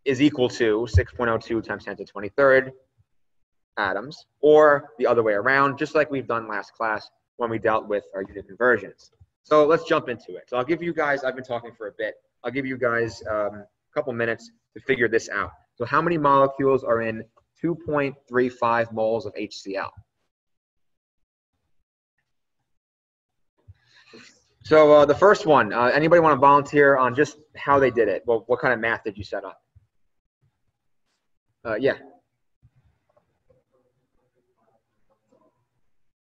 is equal to 6.02 times 10 to the 23rd atoms, or the other way around, just like we've done last class when we dealt with our unit conversions. So let's jump into it. So I'll give you guys, I've been talking for a bit, I'll give you guys a couple minutes to figure this out. So how many molecules are in 2.35 moles of HCl? So the first one, anybody want to volunteer on just how they did it? Well, what kind of math did you set up? Yeah.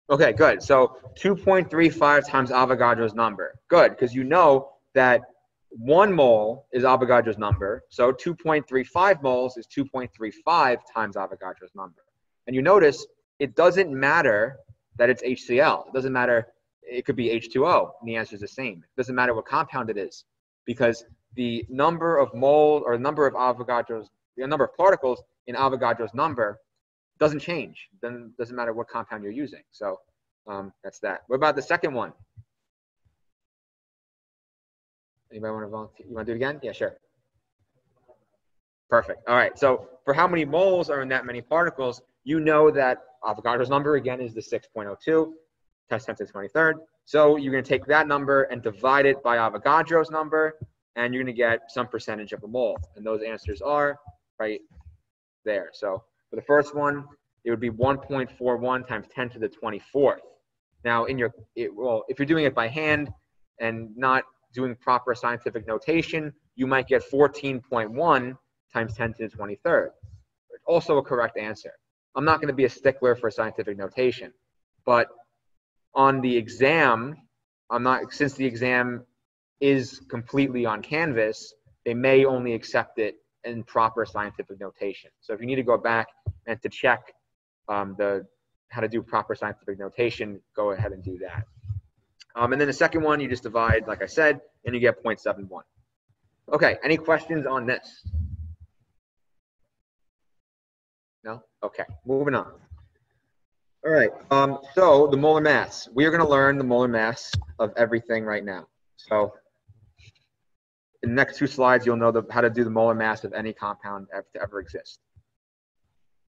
Okay, good. So 2.35 times Avogadro's number. Good, because you know that 1 mole is Avogadro's number. So 2.35 moles is 2.35 times Avogadro's number. And you notice it doesn't matter that it's HCl. It doesn't matter, it could be H2O, and the answer is the same. It doesn't matter what compound it is, because the number of moles, or the number of Avogadro's, the number of particles in Avogadro's number doesn't change. Then doesn't matter what compound you're using. So that's that. What about the second one? Anybody want to volunteer? You want to do it again? Yeah, sure. Perfect. All right. So for how many moles are in that many particles, you know that Avogadro's number again is the 6.02 times 10 to the 23rd. So you're going to take that number and divide it by Avogadro's number, and you're going to get some percentage of a mole. And those answers are right there. So For the first one, it would be 1.41 times 10 to the 24th. Now, if you're doing it by hand and not doing proper scientific notation, you might get 14.1 times 10 to the 23rd. Also a correct answer. I'm not going to be a stickler for scientific notation, but on the exam, since the exam is completely on Canvas, they may only accept it in proper scientific notation. So if you need to go back and to check how to do proper scientific notation, go ahead and do that. And then the second one, you just divide, like I said, and you get 0.71. Okay, any questions on this? No? Okay, moving on. All right, so the molar mass. We are going to learn the molar mass of everything right now. So in the next two slides, you'll know how to do the molar mass of any compound to ever exist.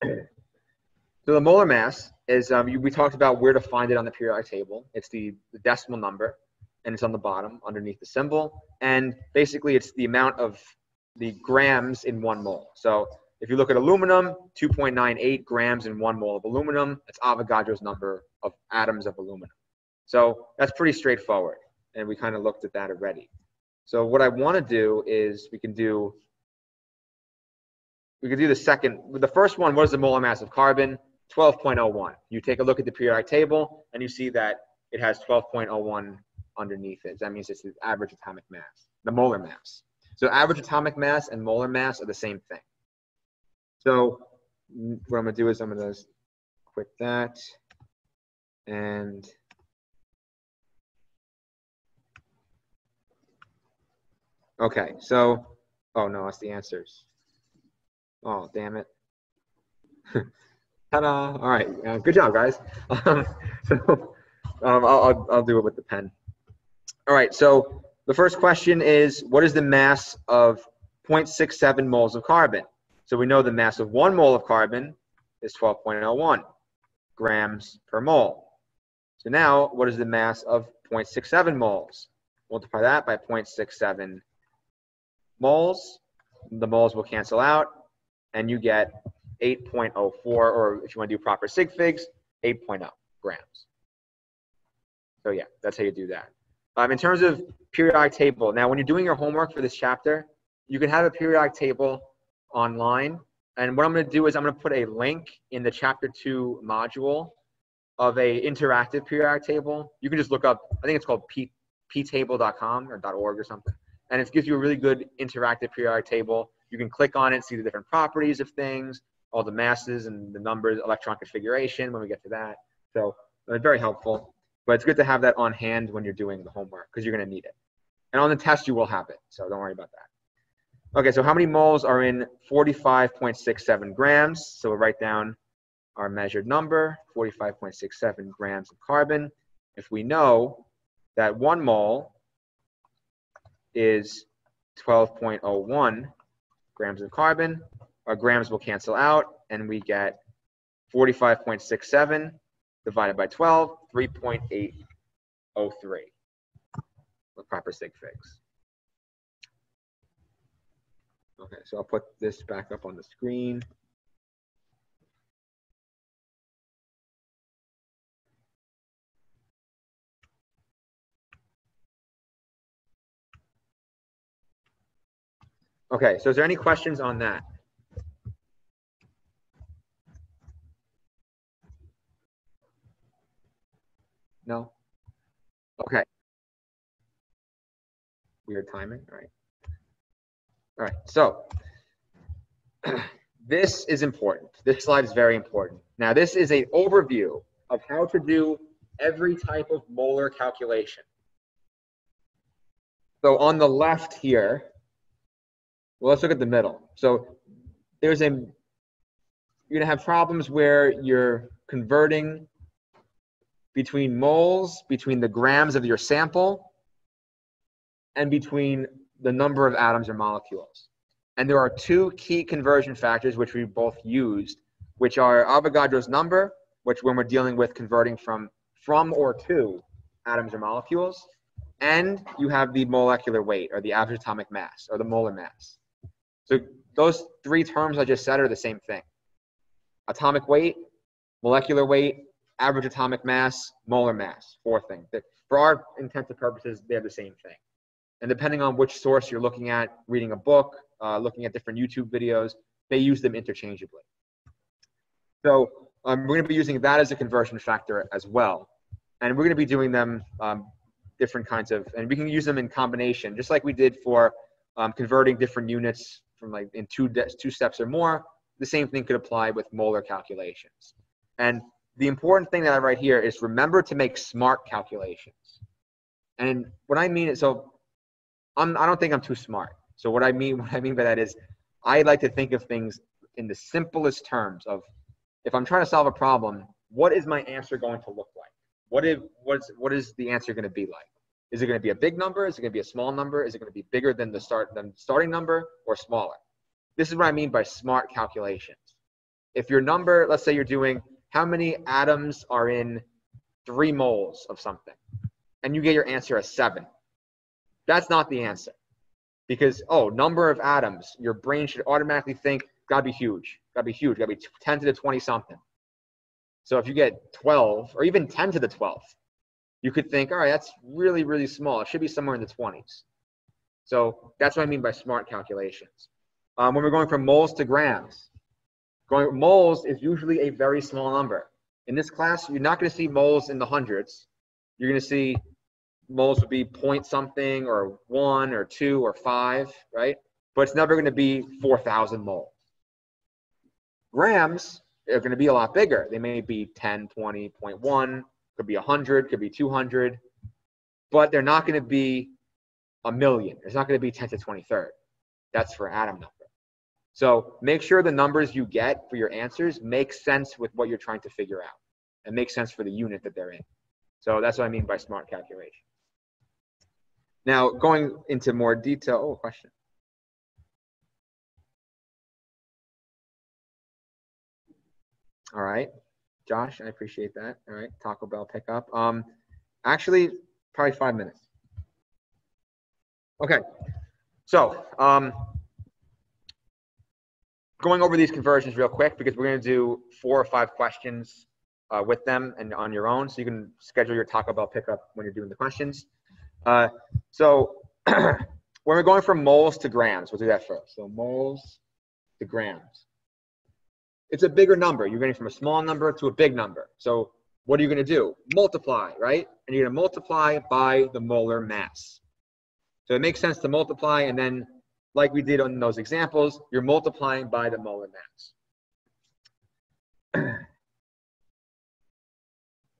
So the molar mass is, we talked about where to find it on the periodic table. It's the decimal number, and it's on the bottom underneath the symbol. And basically, it's the amount of the grams in 1 mole. So if you look at aluminum, 2.98 grams in 1 mole of aluminum. That's Avogadro's number of atoms of aluminum. So that's pretty straightforward, and we kind of looked at that already. So what I want to do is we can do the first one. What is the molar mass of carbon? 12.01. You take a look at the periodic table, and you see that it has 12.01 underneath it. That means it's the average atomic mass, the molar mass. So average atomic mass and molar mass are the same thing. So what I'm going to do is I'm going to quit that. And okay, so, oh no, that's the answers. Oh, damn it. Ta-da! All right, good job, guys. I'll do it with the pen. All right, so the first question is, what is the mass of 0.67 moles of carbon? So we know the mass of 1 mole of carbon is 12.01 grams per mole. So now, what is the mass of 0.67 moles? Multiply that by 0.67 moles. The moles will cancel out, and you get 8.04, or if you want to do proper sig figs, 8.0 grams. So yeah, that's how you do that. In terms of periodic table, now when you're doing your homework for this chapter, you can have a periodic table online. And what I'm going to do is I'm going to put a link in the chapter 2 module of a interactive periodic table. You can just look up, I think it's called ptable.com or .org or something. And it gives you a really good interactive periodic table. You can click on it, see the different properties of things, all the masses and the numbers, electron configuration when we get to that. So it's very helpful. But it's good to have that on hand when you're doing the homework because you're going to need it. And on the test, you will have it. So don't worry about that. Okay, so how many moles are in 45.67 grams? So we'll write down our measured number, 45.67 grams of carbon. If we know that 1 mole is 12.01 grams of carbon, our grams will cancel out, and we get 45.67 divided by 12, 3.803 with proper sig figs. Okay, so I'll put this back up on the screen. Okay, so is there any questions on that? No? Okay. Weird timing, all right. All right, so this is important. This slide is very important. Now, this is an overview of how to do every type of molar calculation. So on the left here, well, let's look at the middle. So you're going to have problems where you're converting between moles, between the grams of your sample, and between the number of atoms or molecules. And there are 2 key conversion factors which we both used, which are Avogadro's number, which when we're dealing with converting from or to atoms or molecules, and you have the molecular weight, or the average atomic mass, or the molar mass. So those 3 terms I just said are the same thing. atomic weight, molecular weight, average atomic mass, molar mass, 4 things. For our intents and purposes, they're the same thing. And depending on which source you're looking at, reading a book, looking at different YouTube videos, they use them interchangeably. So we're going to be using that as a conversion factor as well. And we're going to be doing them different kinds of, and we can use them in combination, just like we did for converting different units from like in two steps or more. The same thing could apply with molar calculations. And the important thing that I write here is remember to make smart calculations. And what I mean is, so I don't think I'm too smart. So what I mean by that is I like to think of things in the simplest terms of, if I'm trying to solve a problem, what is my answer going to look like? What is the answer going to be like? Is it going to be a big number? Is it going to be a small number? Is it going to be bigger than the starting number or smaller? This is what I mean by smart calculations. If your number, let's say you're doing how many atoms are in 3 moles of something, and you get your answer as 7. That's not the answer. Because, oh, number of atoms, your brain should automatically think, gotta be huge, gotta be huge, gotta be 10 to the 20 something. So if you get 12, or even 10 to the 12th, you could think, all right, that's really, really small. It should be somewhere in the 20s. So that's what I mean by smart calculations. When we're going from moles to grams, moles is usually a very small number. In this class, you're not going to see moles in the hundreds. You're going to see moles would be point something or 1 or 2 or 5, right? But it's never going to be 4,000 moles. Grams are going to be a lot bigger. They may be 10, 20, 0.1, could be 100, could be 200, but they're not going to be a million. It's not going to be 10 to 23rd. That's for atom number. So make sure the numbers you get for your answers make sense with what you're trying to figure out and make sense for the unit that they're in. So that's what I mean by smart calculation. Now, going into more detail, oh, question. All right, Josh, I appreciate that. All right, Taco Bell pickup. Actually, probably 5 minutes. Okay, so going over these conversions real quick because we're going to do 4 or 5 questions with them and on your own, so you can schedule your Taco Bell pickup when you're doing the questions. So when we're going from moles to grams, we'll do that first. So moles to grams. It's a bigger number. You're getting from a small number to a big number. So what are you going to do? Multiply, right? And you're going to multiply by the molar mass. So it makes sense to multiply, and then like we did on those examples, you're multiplying by the molar mass.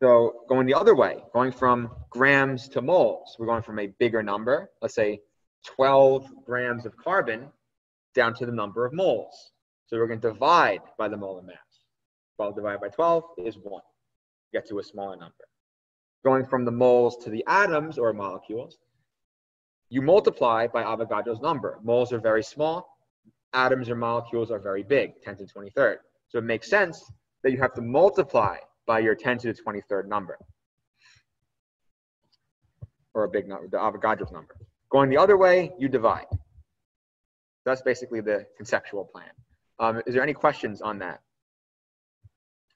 So going the other way, going from grams to moles, we're going from a bigger number, let's say 12 grams of carbon, down to the number of moles. So we're going to divide by the molar mass. 12 divided by 12 is 1. Get to a smaller number. Going from the moles to the atoms or molecules, you multiply by Avogadro's number. Moles are very small. Atoms or molecules are very big, 10 to the 23rd. So it makes sense that you have to multiply by your 10 to the 23rd number, or a big number, the Avogadro's number. Going the other way, you divide. That's basically the conceptual plan. Is there any questions on that?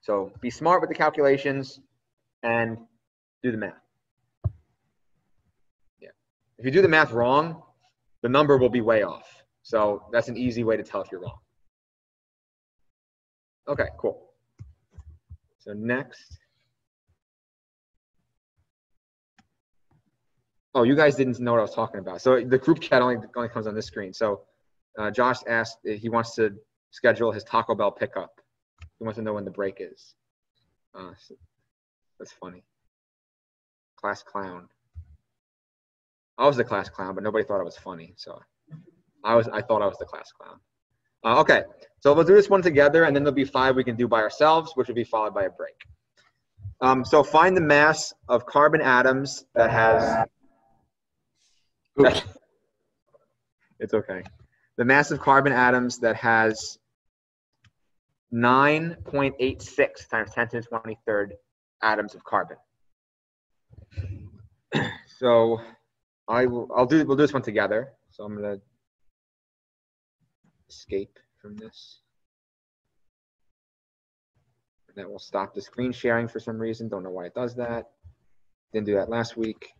So be smart with the calculations and do the math. Yeah. If you do the math wrong, the number will be way off. So that's an easy way to tell if you're wrong. Okay, cool. So next. Oh, you guys didn't know what I was talking about. So the group chat only comes on this screen. So Josh asked if he wants to schedule his Taco Bell pickup. He wants to know when the break is. So that's funny. Class clown. I was the class clown, but nobody thought it was funny. So I thought I was the class clown. Okay, so we'll do this one together, and then there'll be 5 we can do by ourselves, which will be followed by a break. So find the mass of carbon atoms that has. Oops. It's okay. The mass of carbon atoms that has 9.86 times 10 to the 23rd atoms of carbon. So we'll do this one together. So I'm gonna escape from this. That will stop the screen sharing for some reason. Don't know why it does that. Didn't do that last week.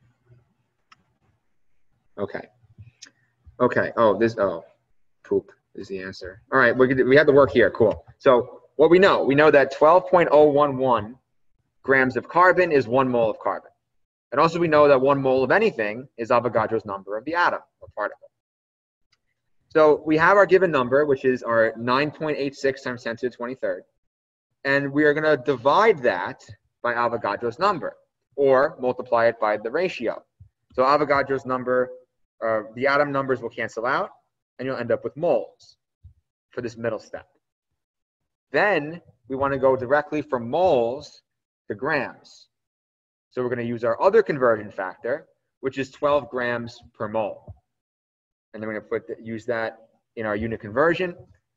Okay. Okay. Oh, poop is the answer. All right, we have the work here. Cool. So what we know that 12.011 grams of carbon is 1 mole of carbon. And also we know that 1 mole of anything is Avogadro's number of the atom or particle. So we have our given number, which is our 9.86 times 10 to the 23rd. And we are going to divide that by Avogadro's number, or multiply it by the ratio. So Avogadro's number, the atom numbers will cancel out, and you'll end up with moles for this middle step. Then we want to go directly from moles to grams. So we're going to use our other conversion factor, which is 12 grams per mole. And then we're going to use that in our unit conversion,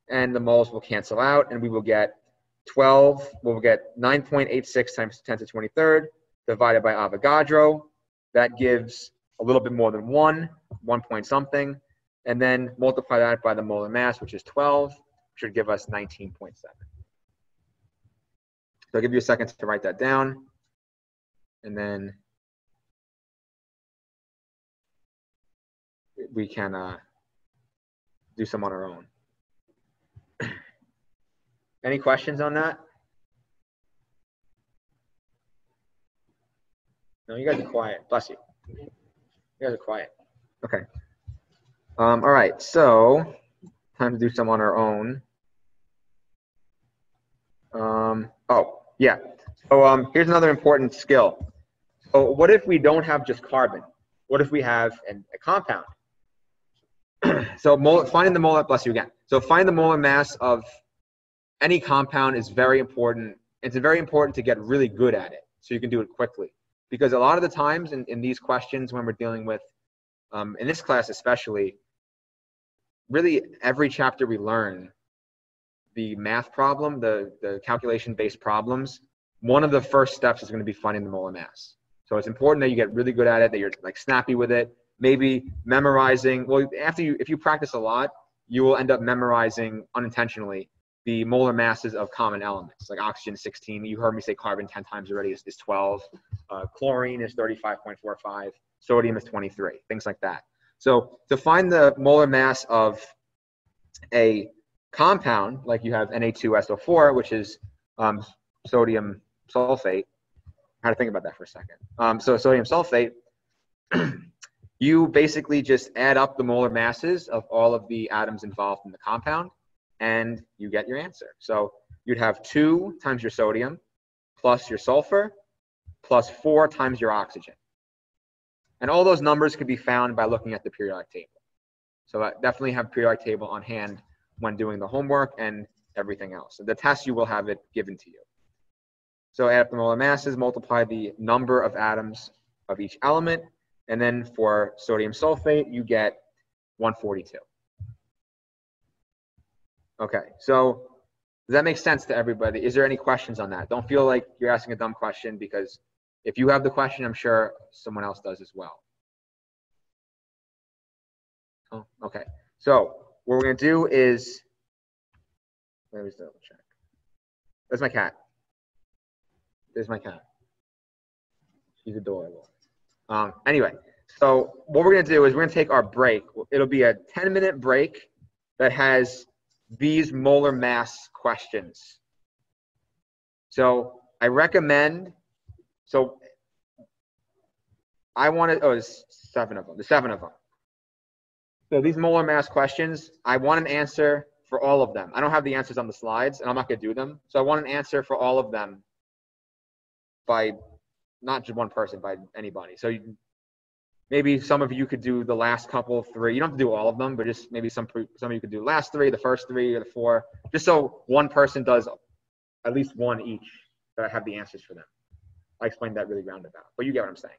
and the moles will cancel out, and we will get 9.86 times 10 to the 23rd divided by Avogadro. That gives a little bit more than 1 point something, and then multiply that by the molar mass, which is 12, which should give us 19.7. So I'll give you a second to write that down, and then we can do some on our own. Any questions on that? No, you guys are quiet. Bless you. You guys are quiet. Okay. All right, so time to do some on our own. Oh, yeah. So here's another important skill. So what if we don't have just carbon? What if we have a compound? So finding the molar, bless you again. So find the molar mass of any compound is very important. It's very important to get really good at it so you can do it quickly. Because a lot of the times in these questions when we're dealing with, in this class especially, really every chapter we learn, the math problem, the calculation-based problems, one of the first steps is going to be finding the molar mass. So it's important that you get really good at it, that you're like snappy with it, maybe memorizing. Well, if you practice a lot, you will end up memorizing unintentionally the molar masses of common elements, like oxygen 16. You heard me say carbon 10 times already is 12. Chlorine is 35.45. Sodium is 23, things like that. So to find the molar mass of a compound, like you have Na2SO4, which is sodium sulfate. I had to think about that for a second. So sodium sulfate, you basically just add up the molar masses of all of the atoms involved in the compound, and you get your answer. So you'd have 2 times your sodium plus your sulfur plus 4 times your oxygen. And all those numbers could be found by looking at the periodic table. So definitely have periodic table on hand when doing the homework and everything else. So the test, you will have it given to you. So add up the molar masses, multiply the number of atoms of each element, and then for sodium sulfate, you get 142. Okay, so does that make sense to everybody? Is there any questions on that? Don't feel like you're asking a dumb question, because if you have the question, I'm sure someone else does as well. Oh, okay. So what we're going to do is, let me just double check. There's my cat. There's my cat. She's adorable. Anyway, so what we're going to do is we're going to take our break. It'll be a 10-minute break that has these molar mass questions. So I recommend, so I want to, oh, there's 7 of them. There's 7 of them. So these molar mass questions, I want an answer for all of them. I don't have the answers on the slides, and I'm not going to do them. So I want an answer for all of them by not just one person, by anybody. So maybe some of you could do the last couple 3. You don't have to do all of them, but just maybe some of you could do the last 3, the first 3, or the 4, just so one person does at least one each that I have the answers for them. I explained that really roundabout, but you get what I'm saying.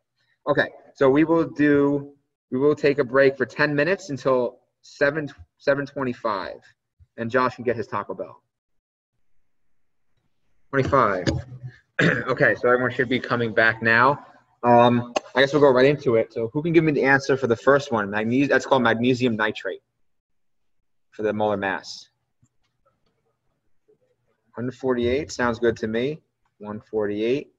Okay, so we will take a break for 10 minutes until 7:25, and Josh can get his Taco Bell. 25. Okay, so everyone should be coming back now. I guess we'll go right into it. So who can give me the answer for the first one? That's called magnesium nitrate for the molar mass. 148 sounds good to me. 148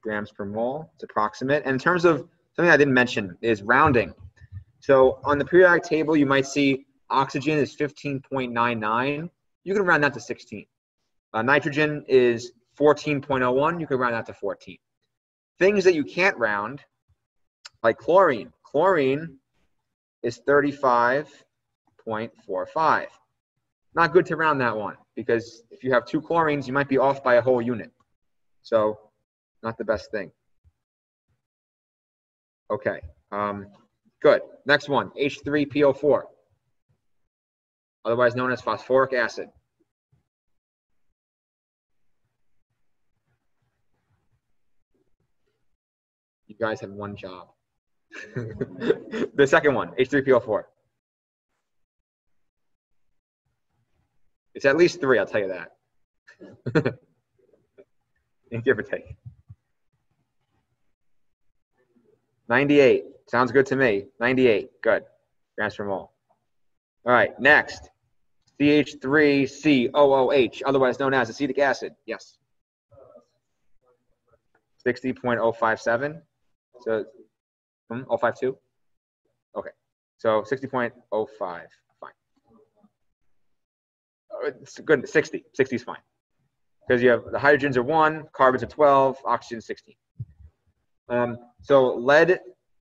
grams per mole. It's approximate. And in terms of something I didn't mention is rounding. So on the periodic table, you might see oxygen is 15.99. You can round that to 16. Nitrogen is 14.01. You can round that to 14. Things that you can't round, like chlorine. Chlorine is 35.45. Not good to round that one, because if you have two chlorines, you might be off by a whole unit. So not the best thing. Okay, good. Next one, H3PO4, otherwise known as phosphoric acid. You guys have one job. The second one, H3PO4. It's at least 3, I'll tell you that. Give or take. 98. Sounds good to me. 98. Good. Grams per mole. All right, next. CH3COOH, otherwise known as acetic acid. Yes. 60.057. So, 052? Okay. So 60.05. Fine. It's good. 60. 60 is fine. Because you have the hydrogens are 1, carbons are 12, oxygen 16. So lead,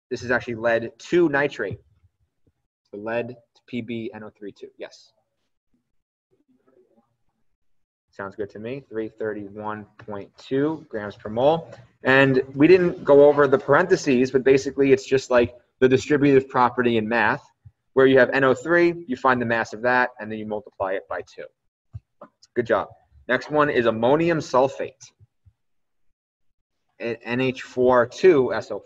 this is actually lead 2 nitrate. So lead PbNO3 2. Yes. Sounds good to me. 331.2 grams per mole. And we didn't go over the parentheses, but basically it's just like the distributive property in math, where you have NO3, you find the mass of that, and then you multiply it by 2. Good job. Next one is ammonium sulfate, NH4,2SO4.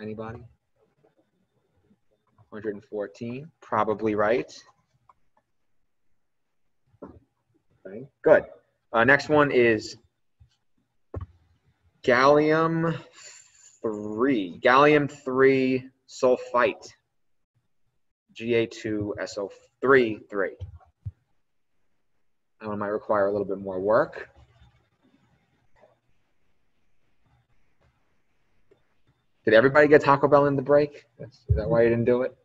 Anybody? 114, probably right. Okay, good. Next one is gallium 3 sulfite, Ga2SO3. That one might require a little bit more work. Did everybody get Taco Bell in the break? Is that why you didn't do it?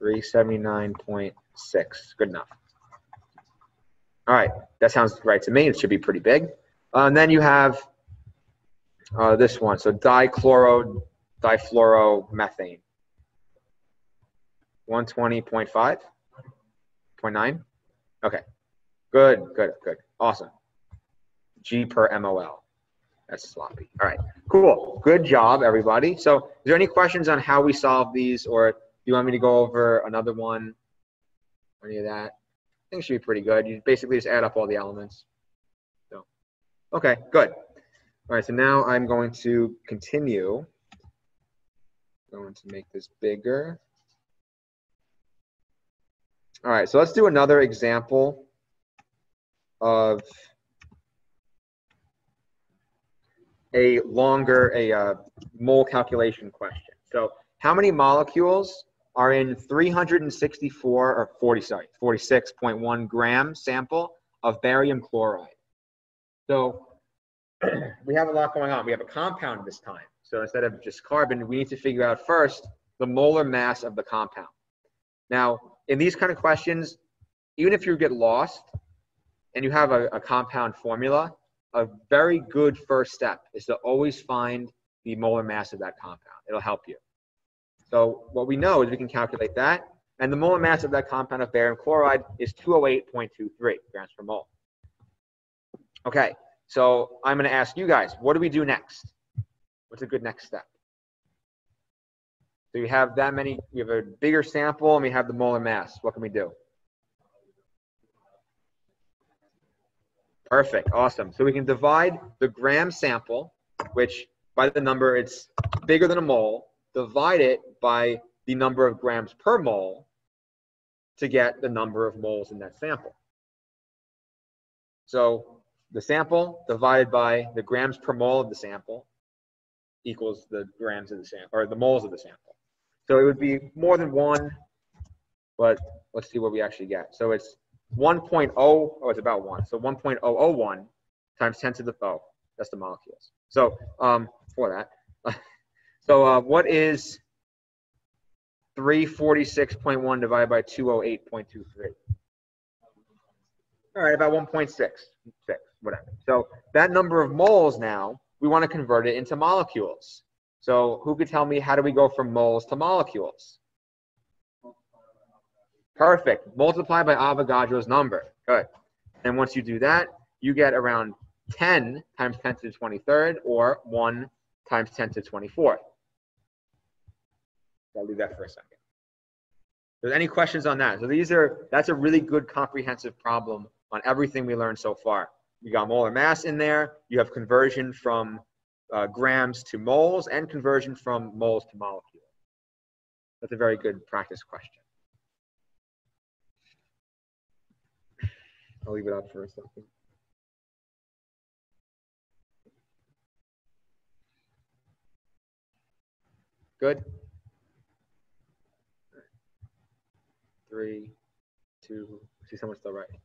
379.6. Good enough. All right, that sounds right to me. It should be pretty big. And then you have this one. So difluoromethane. 120.5? 0.9? Okay. Good. Awesome. G per MOL. That's sloppy. All right, cool. Good job, everybody. So is there any questions on how we solve these, or do you want me to go over another one? Any of that? I think it should be pretty good. You basically just add up all the elements. So, okay, good. All right, so now I'm going to continue. I'm going to make this bigger. All right, so let's do another example of a mole calculation question. So how many molecules are in 46.1 gram sample of barium chloride? So we have a lot going on. We have a compound this time. So instead of just carbon, we need to figure out first the molar mass of the compound. Now, in these kind of questions, even if you get lost and you have a compound formula, a very good first step is to always find the molar mass of that compound. It'll help you. So what we know is we can calculate that, and the molar mass of that compound of barium chloride is 208.23 grams per mole. Okay, so I'm going to ask you guys, what do we do next? What's a good next step? So you have that many, you have a bigger sample, and we have the molar mass. What can we do? Perfect, awesome. So we can divide the gram sample, which by the number, it's bigger than a mole, divide it by the number of grams per mole to get the number of moles in that sample. So the sample divided by the grams per mole of the sample equals the grams of the sample, or the moles of the sample. So it would be more than 1, but let's see what we actually get. So it's 1.0, oh, it's about 1. So 1.001 times 10 to the, oh, that's the molecules. So for that, so what is 346.1 divided by 208.23? All right, about 1.6, whatever. So that number of moles now, we want to convert it into molecules. So who could tell me how do we go from moles to molecules? Perfect. Multiply by Avogadro's number. Good. And once you do that, you get around 10 times 10 to the 23rd, or 1 times 10 to the 24th. I'll leave that for a second. If there's any questions on that? So that's a really good comprehensive problem on everything we learned so far. You got molar mass in there. You have conversion from grams to moles, and conversion from moles to molecules. That's a very good practice question. I'll leave it up for a second. Good. 3, 2. See someone still writing.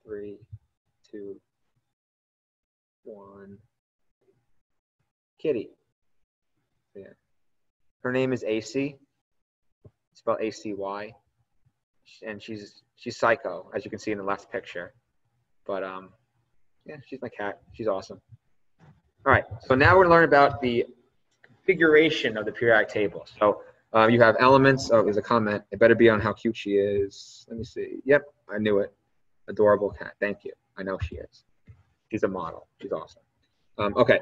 3, 2, 1. Kitty. Yeah. Her name is AC. Spelled ACY. And she's psycho, as you can see in the left picture. But yeah, she's my cat. She's awesome. All right. So now we're going to learn about the configuration of the periodic table. So you have elements. Oh, there's a comment. It better be on how cute she is. Let me see. Yep, I knew it. Adorable cat. Thank you. I know she is. She's a model. She's awesome. Okay.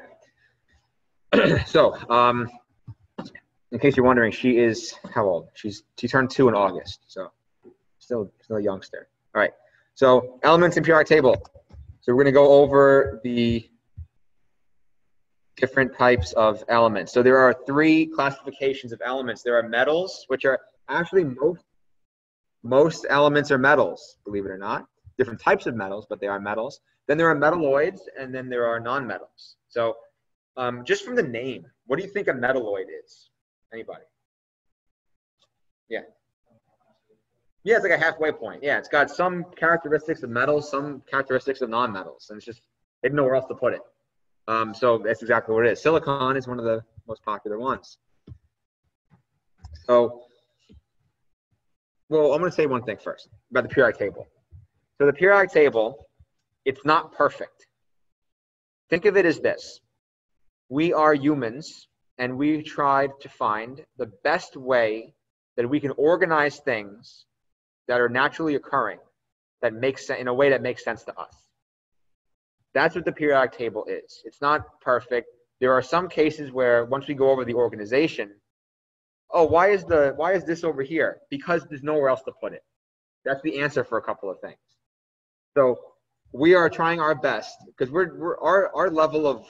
So in case you're wondering, she is how old? She turned 2 in August. So still a youngster. All right. So elements in periodic table. So we're going to go over the different types of elements. So there are 3 classifications of elements. There are metals, which are actually most elements are metals, believe it or not. Different types of metals, but they are metals. Then there are metalloids, and then there are non-metals. So just from the name, what do you think a metalloid is? Anybody? Yeah. Yeah, it's like a halfway point. Yeah, it's got some characteristics of metals, some characteristics of non-metals, and it's just they didn't know where else to put it. So that's exactly what it is. Silicon is one of the most popular ones. So, well, I'm going to say one thing first about the periodic table. So the periodic table, it's not perfect. Think of it as this. We are humans, and we tried to find the best way that we can organize things that are naturally occurring that makes sense in a way that makes sense to us. That's what the periodic table is. It's not perfect. There are some cases where once we go over the organization, oh, why is this over here? Because there's nowhere else to put it. That's the answer for a couple of things. So we are trying our best because our level of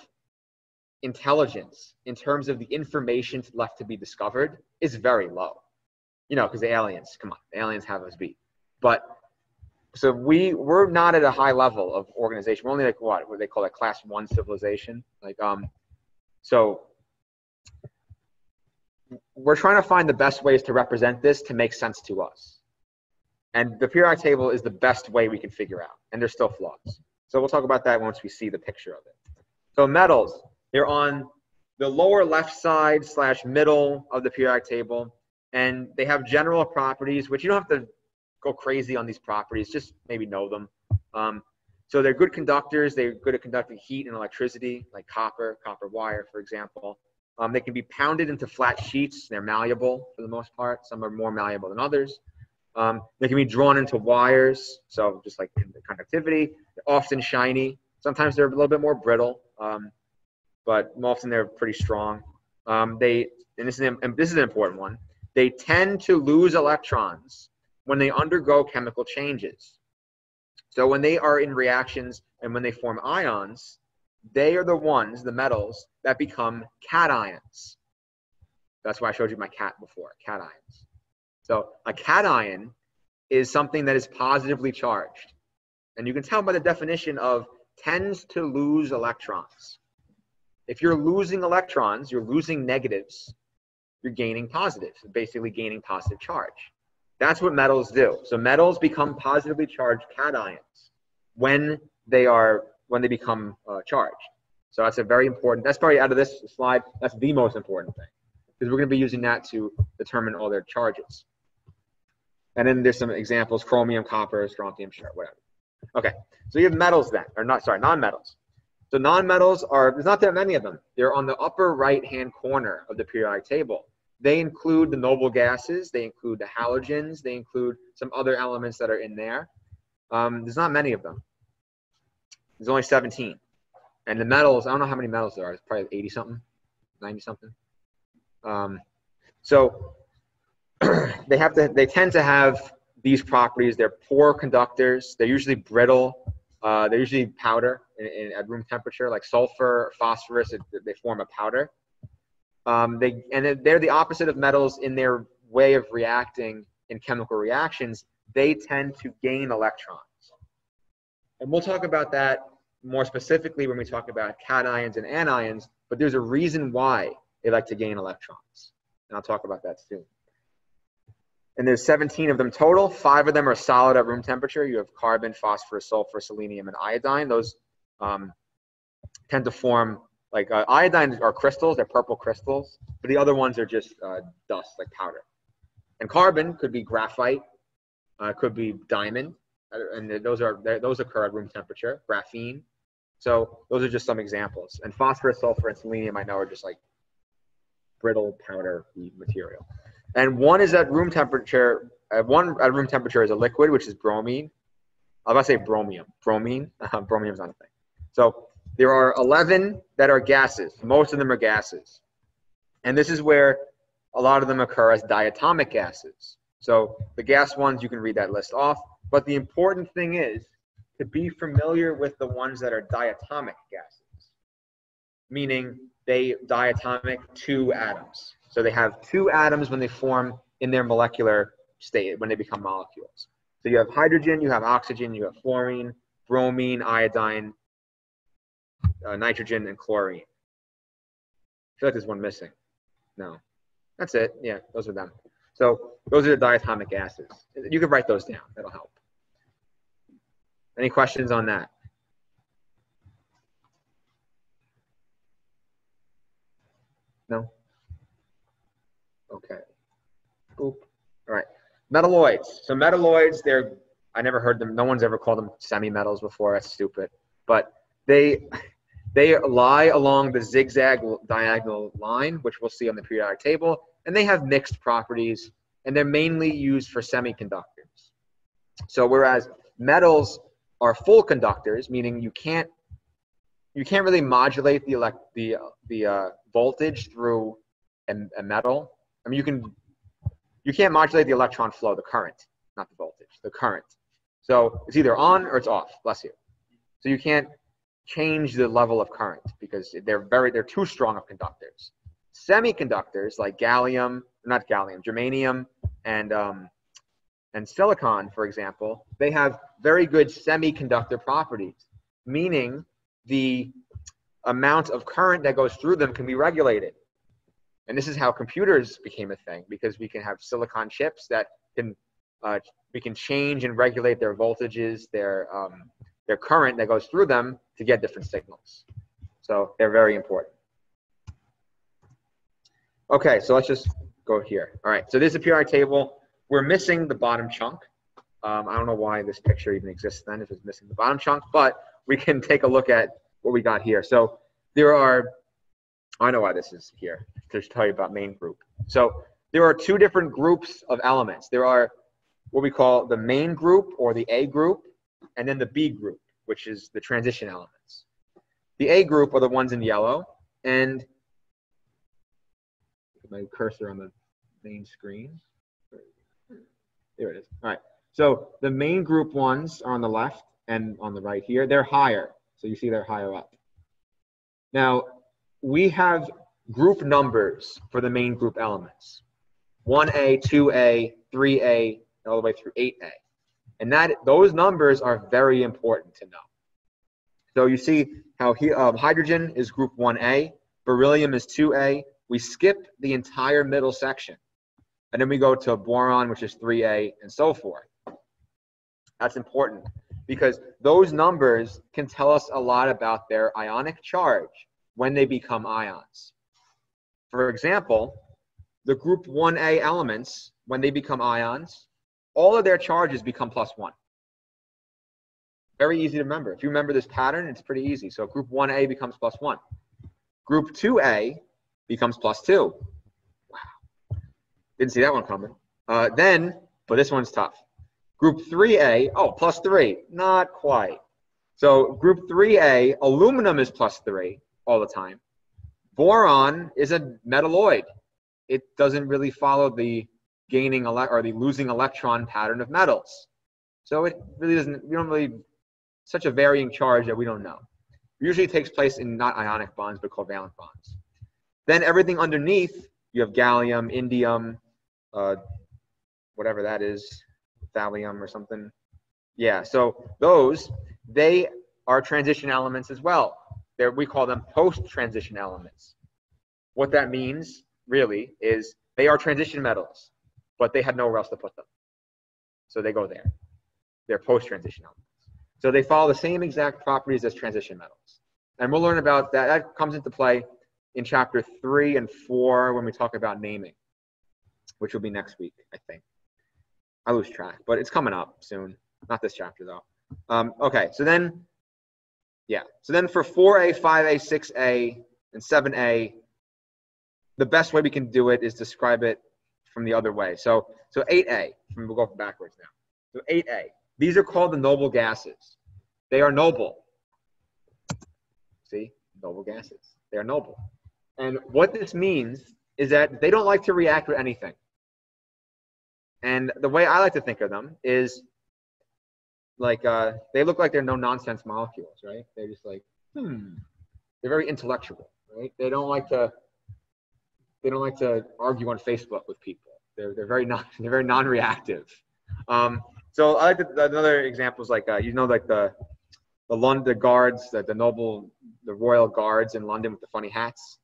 intelligence in terms of the information left to be discovered is very low. You know, because the aliens, come on, the aliens have us beat. But so we're not at a high level of organization. We're only like what they call a class 1 civilization. Like so we're trying to find the best ways to represent this to make sense to us. And the periodic table is the best way we can figure out. And there's still flaws. So we'll talk about that once we see the picture of it. So metals, they're on the lower left side / middle of the periodic table. And they have general properties, which you don't have to go crazy on these properties, just maybe know them. So they're good conductors. They're good at conducting heat and electricity, like copper wire, for example. They can be pounded into flat sheets. They're malleable for the most part. Some are more malleable than others. They can be drawn into wires, so just like conductivity. They're often shiny. Sometimes they're a little bit more brittle, but often they're pretty strong. This is an important one. They tend to lose electrons when they undergo chemical changes. So when they are in reactions and when they form ions, they are the ones, the metals, that become cations. That's why I showed you my cat before, cations. So a cation is something that is positively charged. And you can tell by the definition of tends to lose electrons. If you're losing electrons, you're losing negatives, you're gaining positives, basically gaining positive charge. That's what metals do. So metals become positively charged cations when they become charged. So that's a very important, that's probably out of this slide, that's the most important thing, because we're going to be using that to determine all their charges. And then there's some examples: chromium, copper, strontium, whatever. Okay, so you have metals then, or not, sorry, non-metals. So non-metals there's not that many of them. They're on the upper right-hand corner of the periodic table. They include the noble gases, they include the halogens, they include some other elements that are in there. There's not many of them. There's only 17. And the metals, I don't know how many metals there are. It's probably 80 something, 90 something. So they tend to have these properties. They're poor conductors. They're usually brittle. They're usually powder at room temperature, like sulfur, phosphorus. They form a powder. They're the opposite of metals in their way of reacting in chemical reactions. They tend to gain electrons. And we'll talk about that more specifically when we talk about cations and anions, but there's a reason why they like to gain electrons. And I'll talk about that soon. And there's 17 of them total. 5 of them are solid at room temperature. You have carbon, phosphorus, sulfur, selenium, and iodine. Those tend to form, like iodine are crystals, they're purple crystals, but the other ones are just dust, like powder. And carbon could be graphite, could be diamond, and those occur at room temperature, graphene. So those are just some examples. And phosphorus, sulfur, and selenium I know are just like brittle powder material. And one is at room temperature. One at room temperature is a liquid, which is bromine. I was about to say bromium. Bromine. Bromium's not a thing. So there are 11 that are gases. Most of them are gases. And this is where a lot of them occur as diatomic gases. So the gas ones, you can read that list off. But the important thing is to be familiar with the ones that are diatomic gases, meaning they diatomic 2 atoms. So they have 2 atoms when they form in their molecular state, when they become molecules. So you have hydrogen, you have oxygen, you have fluorine, bromine, iodine, nitrogen, and chlorine. I feel like there's one missing. No, that's it. Yeah, those are them. So those are the diatomic gases. You can write those down. That'll help. Any questions on that? No? Okay. Boop. All right. Metalloids. So metalloids, I never heard them. No one's ever called them semi-metals before. That's stupid. But they lie along the zigzag diagonal line, which we'll see on the periodic table, and they have mixed properties, and they're mainly used for semiconductors. So whereas metals are full conductors, meaning you can't really modulate the voltage through a metal. I mean, you can't modulate the electron flow, the current, not the voltage, the current. So it's either on or it's off. Bless you. So you can't change the level of current because they're too strong of conductors. Semiconductors like germanium, and silicon, for example, they have very good semiconductor properties, meaning the amount of current that goes through them can be regulated. And this is how computers became a thing, because we can have silicon chips that we can change and regulate their voltages, their current that goes through them to get different signals. So they're very important. Okay, so let's just go here. All right, so this is a periodic table. We're missing the bottom chunk. I don't know why this picture even exists then if it's missing the bottom chunk, but we can take a look at what we got here. So I know why this is here, to tell you about main group. So there are 2 different groups of elements. There are what we call the main group, or the A group, and then the B group, which is the transition elements. The A group are the ones in yellow, and my cursor on the main screen. There it is. All right. So the main group ones are on the left and on the right here. They're higher. So you see they're higher up. Now, we have group numbers for the main group elements. 1A, 2A, 3A, all the way through 8A. And those numbers are very important to know. So you see how hydrogen is group 1A, beryllium is 2A. We skip the entire middle section. And then we go to boron, which is 3A, and so forth. That's important because those numbers can tell us a lot about their ionic charge when they become ions. For example, the group 1A elements, when they become ions, all of their charges become +1. Very easy to remember. If you remember this pattern, it's pretty easy. So group 1A becomes +1. Group 2A becomes +2. Wow. Didn't see that one coming. But this one's tough. Group 3A, oh, +3. Not quite. So group 3A, aluminum is +3 all the time. Boron is a metalloid. It doesn't really follow the gaining or the losing electron pattern of metals. So it really doesn't, we don't really, such a varying charge that we don't know. It usually takes place in not ionic bonds, but covalent bonds. Then everything underneath, you have gallium, indium, whatever that is, thallium or something. Yeah, so those, they are transition elements as well. We call them post-transition elements. What that means, really, is they are transition metals, but they had nowhere else to put them. So they go there. They're post-transition elements. So they follow the same exact properties as transition metals. And we'll learn about that. That comes into play in chapter 3 and 4 when we talk about naming, which will be next week, I think. I lose track, but it's coming up soon. Not this chapter, though. Okay, so then, yeah. So then for 4A, 5A, 6A, and 7A, the best way we can do it is describe it from the other way. So 8A, we'll go backwards now. So 8A, these are called the noble gases. They are noble. See, noble gases. They are noble. And what this means is that they don't like to react with anything. And the way I like to think of them is like they look like they're no-nonsense molecules, right? They're just like, They're very intellectual, right? They don't like to argue on Facebook with people. They're very non-reactive. So I like another example is like like the London guards, the royal guards in London with the funny hats.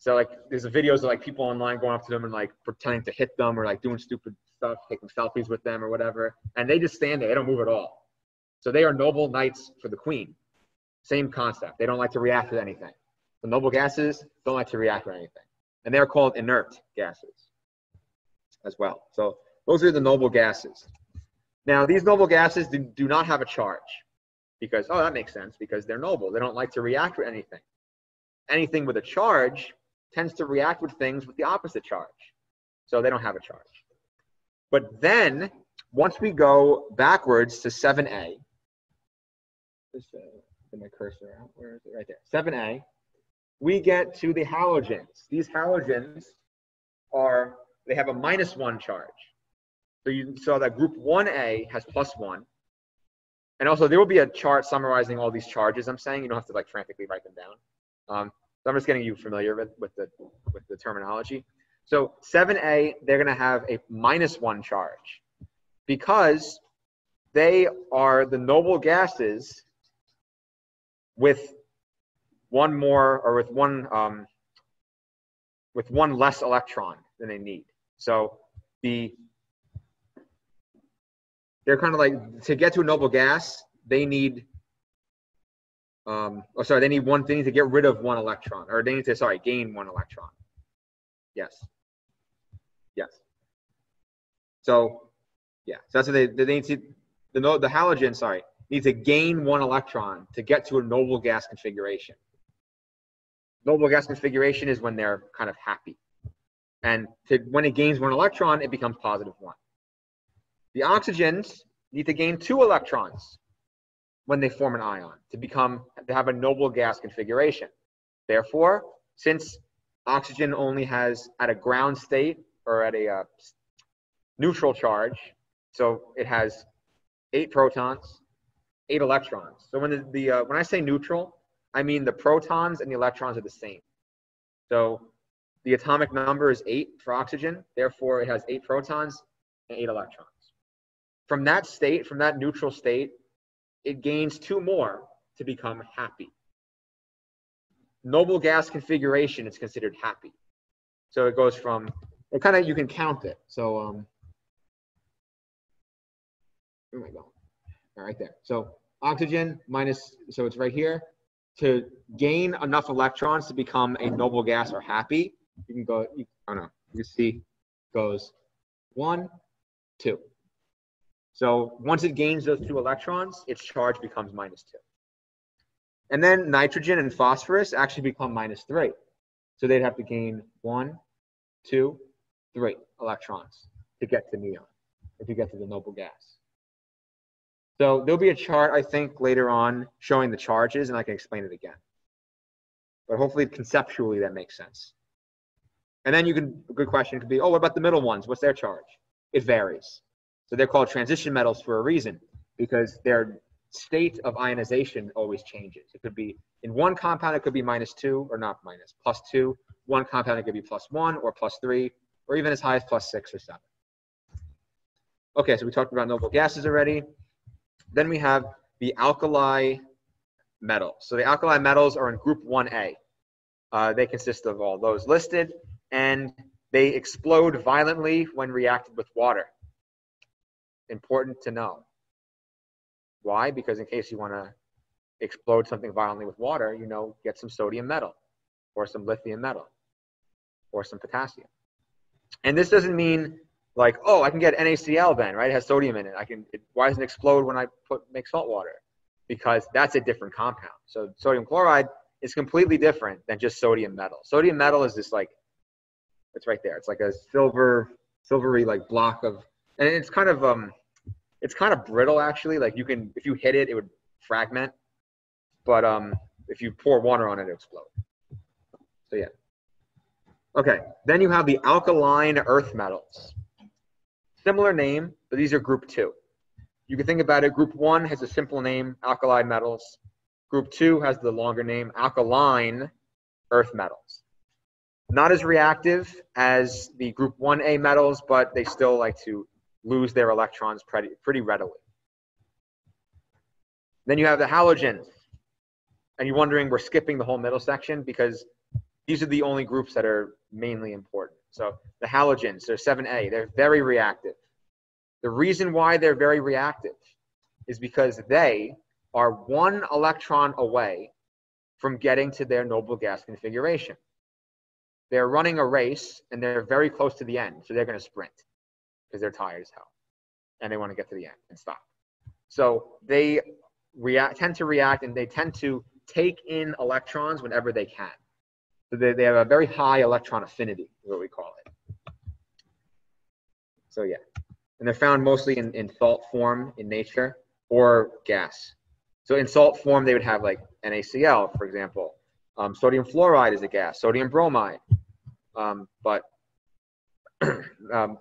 So like there's videos of like people online going up to them and like pretending to hit them or like doing stupid stuff, taking selfies with them or whatever, and they just stand there. They don't move at all. So they are noble knights for the queen. Same concept. They don't like to react with anything. The noble gases don't like to react with anything, and they are called inert gases as well. So those are the noble gases. Now these noble gases do not have a charge because, oh, that makes sense, because they're noble. They don't like to react with anything. Anything with a charge tends to react with things with the opposite charge. So they don't have a charge. But then, once we go backwards to 7A, just get my cursor out, where is it? Right there, 7A, we get to the halogens. These halogens they have a -1 charge. So you saw that group 1A has +1. And also there will be a chart summarizing all these charges I'm saying. You don't have to like frantically write them down. So I'm just getting you familiar with the terminology. So 7A, they're going to have a -1 charge because they are the noble gases with one more, or with one less electron than they need. So they're kind of like, to get to a noble gas, they need they need to get rid of one electron, or they need to, gain one electron. Yes. So, yeah, so that's what they need to, the halogen, need to gain one electron to get to a noble gas configuration. Noble gas configuration is when they're kind of happy. And when it gains one electron, it becomes +1. The oxygens need to gain 2 electrons when they form an ion to have a noble gas configuration. Therefore, since oxygen only has at a ground state or at a neutral charge, so it has 8 protons, 8 electrons. So when when I say neutral, I mean the protons and the electrons are the same. So the atomic number is 8 for oxygen. Therefore, it has 8 protons and 8 electrons. From that state, from that neutral state, it gains 2 more to become happy. Noble gas configuration is considered happy. So it goes from, it kind of, you can count it. So, where am I going? All right, there. So oxygen minus, so it's right here. To gain enough electrons to become a noble gas or happy, you can go, oh no, you see, goes 1, 2. So once it gains those 2 electrons, its charge becomes -2. And then nitrogen and phosphorus actually become -3. So they'd have to gain 1, 2, 3 electrons to get to neon, or to get to the noble gas. So there'll be a chart, I think, later on showing the charges, and I can explain it again. But hopefully conceptually that makes sense. And then you can, a good question could be, oh, what about the middle ones? What's their charge? It varies. So they're called transition metals for a reason, because their state of ionization always changes. It could be, in one compound, it could be -2, or not minus, +2. One compound, it could be +1 or +3, or even as high as +6 or 7. Okay, so we talked about noble gases already. Then we have the alkali metals. So the alkali metals are in group 1A. They consist of all those listed, and they explode violently when reacted with water. Important to know. Why? Because in case you want to explode something violently with water, you know, get some sodium metal, or some lithium metal, or some potassium. And this doesn't mean like, oh, I can get NaCl then, right? It has sodium in it. Why doesn't it explode when I make salt water? Because that's a different compound. So sodium chloride is completely different than just sodium metal. Sodium metal is this like, it's right there. It's like a silvery like block of, and it's kind of brittle actually. Like you can, if you hit it, it would fragment. But if you pour water on it, it explode. So yeah. Okay, then you have the alkaline earth metals. Similar name, but these are group 2. You can think about it, group 1 has a simple name, alkali metals. Group 2 has the longer name, alkaline earth metals. Not as reactive as the group 1A metals, but they still like to lose their electrons pretty readily. Then you have the halogens. And you're wondering, we're skipping the whole middle section because these are the only groups that are mainly important. So the halogens, they're 7A, they're very reactive. The reason why they're very reactive is because they are 1 electron away from getting to their noble gas configuration. They're running a race and they're very close to the end, so they're going to sprint because they're tired as hell and they want to get to the end and stop. So they tend to react, and they tend to take in electrons whenever they can. So they have a very high electron affinity, is what we call it. So yeah, and they're found mostly in salt form in nature or gas. So in salt form, they would have like NaCl, for example. Sodium fluoride is a gas, sodium bromide, but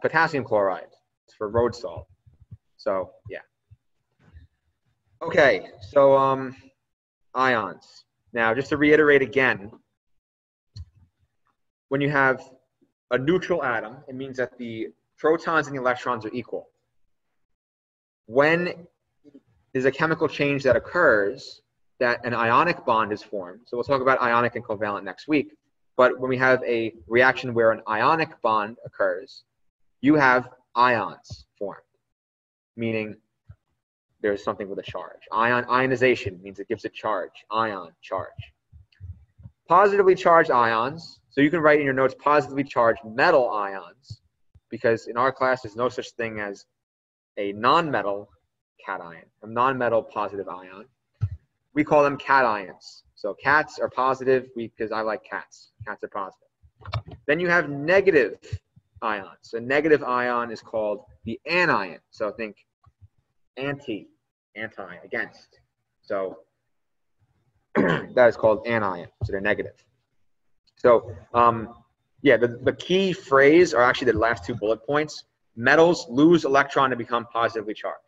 potassium chloride is for road salt. So yeah. Okay, so ions. Now, just to reiterate again, when you have a neutral atom, it means that the protons and the electrons are equal. When there's a chemical change that occurs, that an ionic bond is formed. So we'll talk about ionic and covalent next week. But when we have a reaction where an ionic bond occurs, you have ions formed, meaning there's something with a charge. Ionization means it gives a charge. Ion, charge. Positively charged ions, so you can write in your notes positively charged metal ions, because in our class there's no such thing as a non-metal cation, a non-metal positive ion. We call them cations. So cats are positive because I like cats. Cats are positive. Then you have negative ions. A negative ion is called the anion. So think anti, against. So that is called anion. So they're negative. So yeah, the key phrase are actually the last 2 bullet points. Metals lose electron to become positively charged.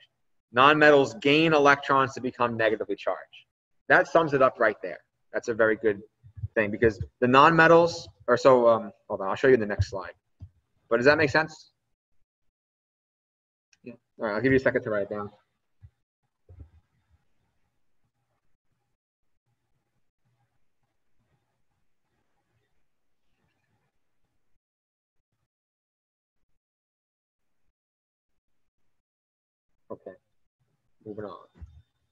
Non-metals gain electrons to become negatively charged. That sums it up right there. That's a very good thing, because the non-metals are so, hold on, I'll show you the next slide. But does that make sense? Yeah. All right, I'll give you a second to write it down. Okay, moving on.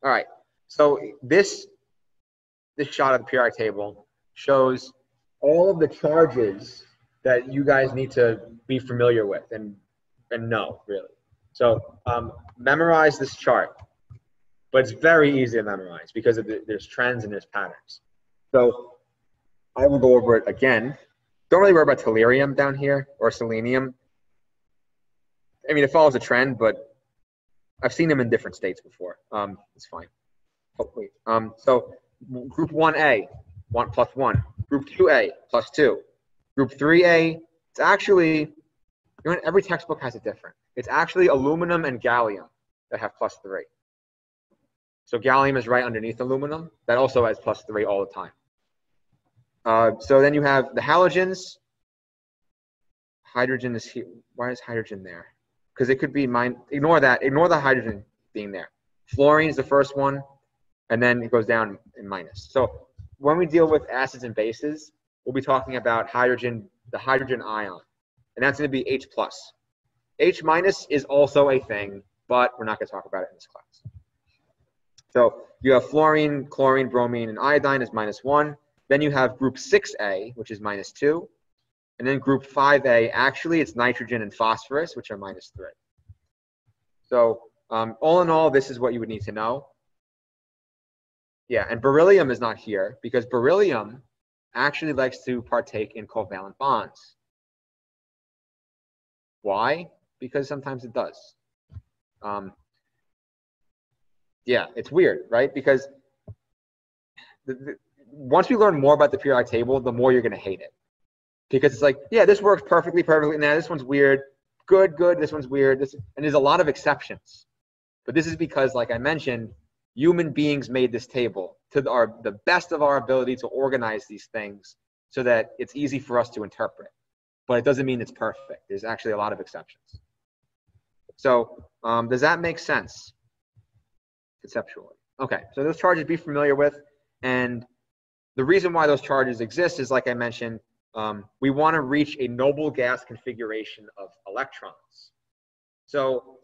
All right, so this shot of the periodic table shows all of the charges that you guys need to be familiar with and know, really. So memorize this chart, but it's very easy to memorize because of there's trends and there's patterns. So I will go over it again. Don't really worry about tellurium down here or selenium. I mean, it follows a trend, but I've seen them in different states before. It's fine. Hopefully. So group 1A, 1 plus 1. Group 2A, plus 2. Group 3A, it's actually, you know, every textbook has it different. It's actually aluminum and gallium that have plus 3. So gallium is right underneath aluminum. That also has plus 3 all the time. So then you have the halogens. Hydrogen is here. Why is hydrogen there? Because it could be ignore that. Ignore the hydrogen being there. Fluorine is the first one, and then it goes down in minus. So when we deal with acids and bases, we'll be talking about hydrogen, the hydrogen ion, and that's going to be H+. H- is also a thing, but we're not going to talk about it in this class. So you have fluorine, chlorine, bromine, and iodine is -1. Then you have group 6A, which is -2. And then group 5A, actually, it's nitrogen and phosphorus, which are -3. So all in all, this is what you would need to know. Yeah, and beryllium is not here because beryllium actually likes to partake in covalent bonds. Why? Because sometimes it does. Yeah, it's weird, right? Because once we learn more about the periodic table, the more you're going to hate it. Because it's like, yeah, this works perfectly. Now this one's weird. Good. This one's weird. And there's a lot of exceptions. But this is because, like I mentioned, human beings made this table to the best of our ability to organize these things so that it's easy for us to interpret. But it doesn't mean it's perfect. There's actually a lot of exceptions. So does that make sense conceptually? Okay, so those charges be familiar with. And the reason why those charges exist is, like I mentioned, we want to reach a noble gas configuration of electrons. So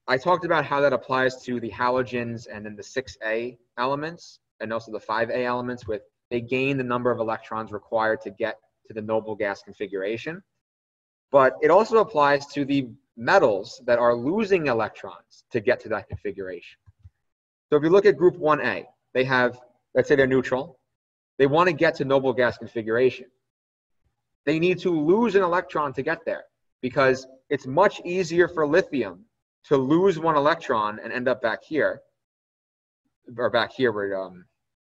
I talked about how that applies to the halogens and then the 6A elements and also the 5A elements with they gain the number of electrons required to get to the noble gas configuration. But it also applies to the metals that are losing electrons to get to that configuration. So if you look at group 1A, they have, let's say they're neutral. They want to get to noble gas configuration. They need to lose an electron to get there because it's much easier for lithium to lose 1 electron and end up back here, or back here where,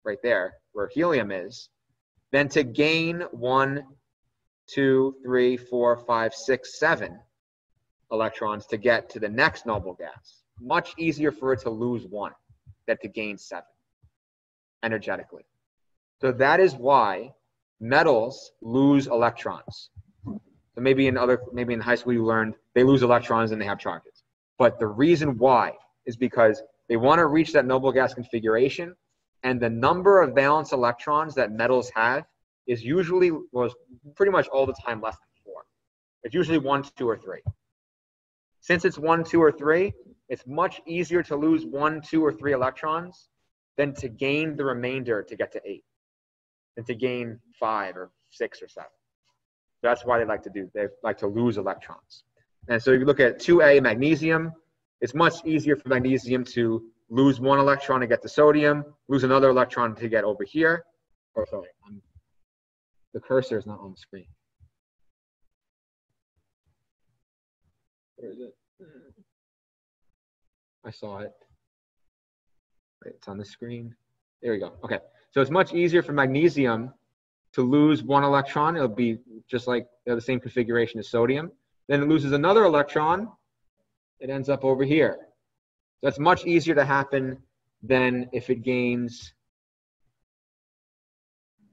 right there, where helium is, than to gain 1, 2, 3, 4, 5, 6, 7 electrons to get to the next noble gas. Much easier for it to lose 1 than to gain 7 energetically. So that is why metals lose electrons. So maybe in high school you learned they lose electrons and they have charges. But the reason why is because they want to reach that noble gas configuration, and the number of valence electrons that metals have is usually, pretty much all the time less than 4. It's usually 1, 2, or 3. Since it's 1, 2, or 3, it's much easier to lose 1, 2, or 3 electrons than to gain the remainder to get to 8, than to gain 5 or 6 or 7. That's why they like to lose electrons. And so if you look at 2A, magnesium, it's much easier for magnesium to lose 1 electron to get to sodium, lose another electron to get over here. Or sorry, the cursor is not on the screen. Where is it? I saw it. Wait, it's on the screen. There we go. Okay. So it's much easier for magnesium to lose 1 electron. It'll be just like the same configuration as sodium. Then it loses another electron. It ends up over here. So it's much easier to happen than if it gains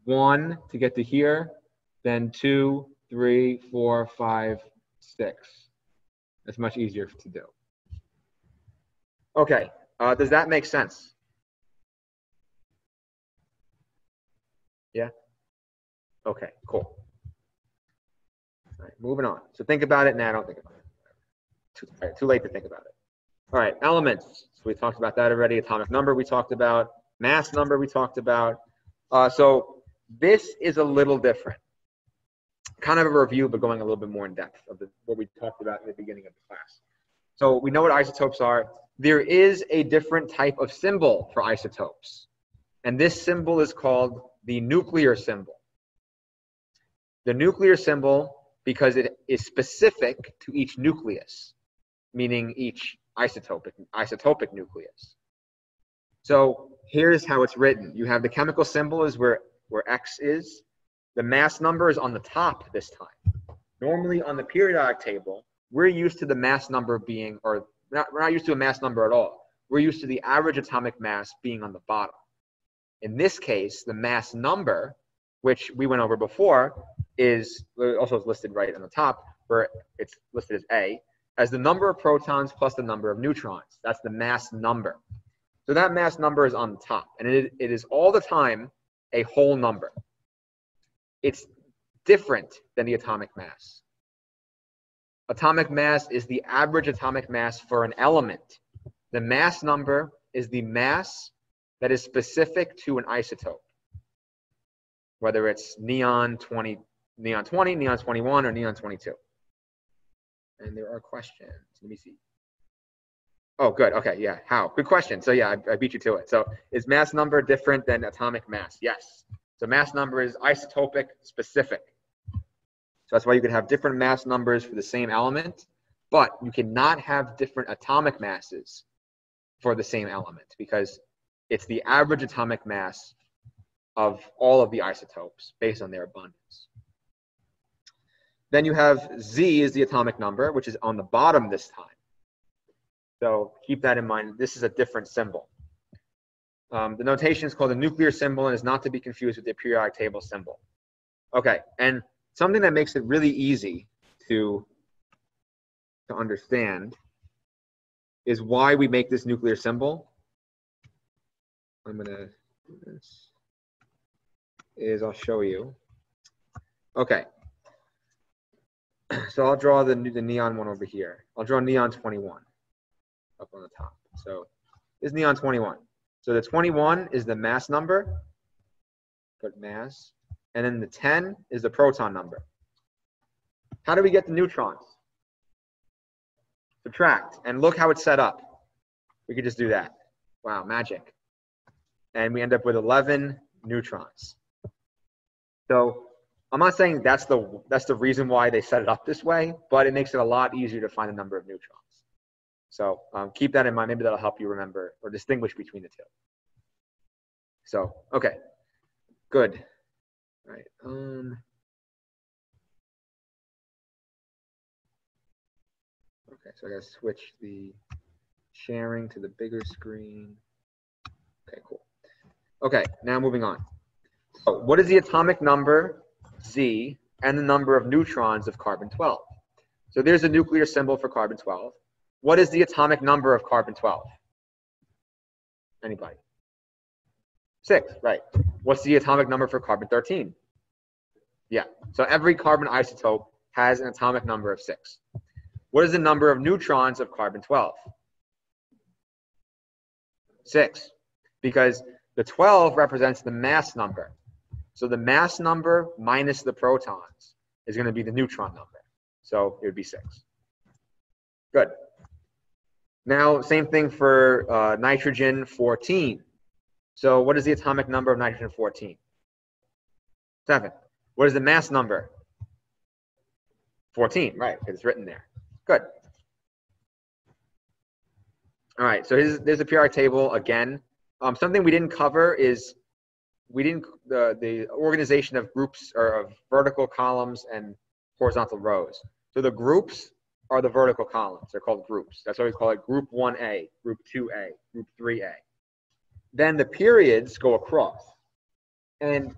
1 to get to here, then 2, 3, 4, 5, 6. That's much easier to do. Okay, does that make sense? Yeah? Okay, cool. All right, moving on. So think about it now. Don't think about it. Too late to think about it. All right, elements. So we talked about that already. Atomic number we talked about. Mass number we talked about. So this is a little different. Kind of a review, but going a little bit more in depth of what we talked about in the beginning of the class. So we know what isotopes are. There is a different type of symbol for isotopes. And this symbol is called the nuclear symbol. The nuclear symbol, because it is specific to each nucleus, meaning each isotopic nucleus. So here's how it's written. You have the chemical symbol is where X is. The mass number is on the top this time. Normally on the periodic table, we're used to the mass number being, or we're not used to a mass number at all. We're used to the average atomic mass being on the bottom. In this case, the mass number, which we went over before, is also listed right on the top, where it's listed as A, as the number of protons plus the number of neutrons. That's the mass number. So that mass number is on the top, and it is all the time a whole number. It's different than the atomic mass. Atomic mass is the average atomic mass for an element. The mass number is the mass that is specific to an isotope, whether it's neon 20, neon 21, or neon 22. And there are questions. Let me see. Oh, good. Okay, yeah. How? Good question. So yeah, I beat you to it. So is mass number different than atomic mass? Yes. So mass number is isotopic specific. So that's why you could have different mass numbers for the same element, but you cannot have different atomic masses for the same element because it's the average atomic mass of all of the isotopes based on their abundance. Then you have Z is the atomic number, which is on the bottom this time. So keep that in mind. This is a different symbol. The notation is called the nuclear symbol and is not to be confused with the periodic table symbol. Okay, and something that makes it really easy to understand is why we make this nuclear symbol. I'm gonna do this. I'll show you. Okay. So I'll draw the neon one over here. I'll draw neon 21 up on the top. So this is neon 21. So the 21 is the mass number, put mass, and then the 10 is the proton number. How do we get the neutrons? Subtract, and look how it's set up. We could just do that. Wow, magic. And we end up with 11 neutrons. So I'm not saying that's the reason why they set it up this way, but it makes it a lot easier to find the number of neutrons. So keep that in mind. Maybe that'll help you remember or distinguish between the two. So, okay, good. All right. Okay, so I gotta switch the sharing to the bigger screen. Okay, cool. Okay, now moving on. So what is the atomic number, Z, and the number of neutrons of carbon-12? So there's a nuclear symbol for carbon-12. What is the atomic number of carbon-12? Anybody? 6, right. What's the atomic number for carbon-13? Yeah, so every carbon isotope has an atomic number of 6. What is the number of neutrons of carbon-12? 6, because the 12 represents the mass number. So the mass number minus the protons is going to be the neutron number. So it would be 6. Good. Now, same thing for nitrogen 14. So what is the atomic number of nitrogen 14? 7. What is the mass number? 14, right, because it's written there. Good. All right, so there's a periodic table again. Something we didn't cover is the organization of groups or of vertical columns and horizontal rows. So the groups are the vertical columns. They're called groups. That's why we call it group 1A, group 2A, group 3A. Then the periods go across. And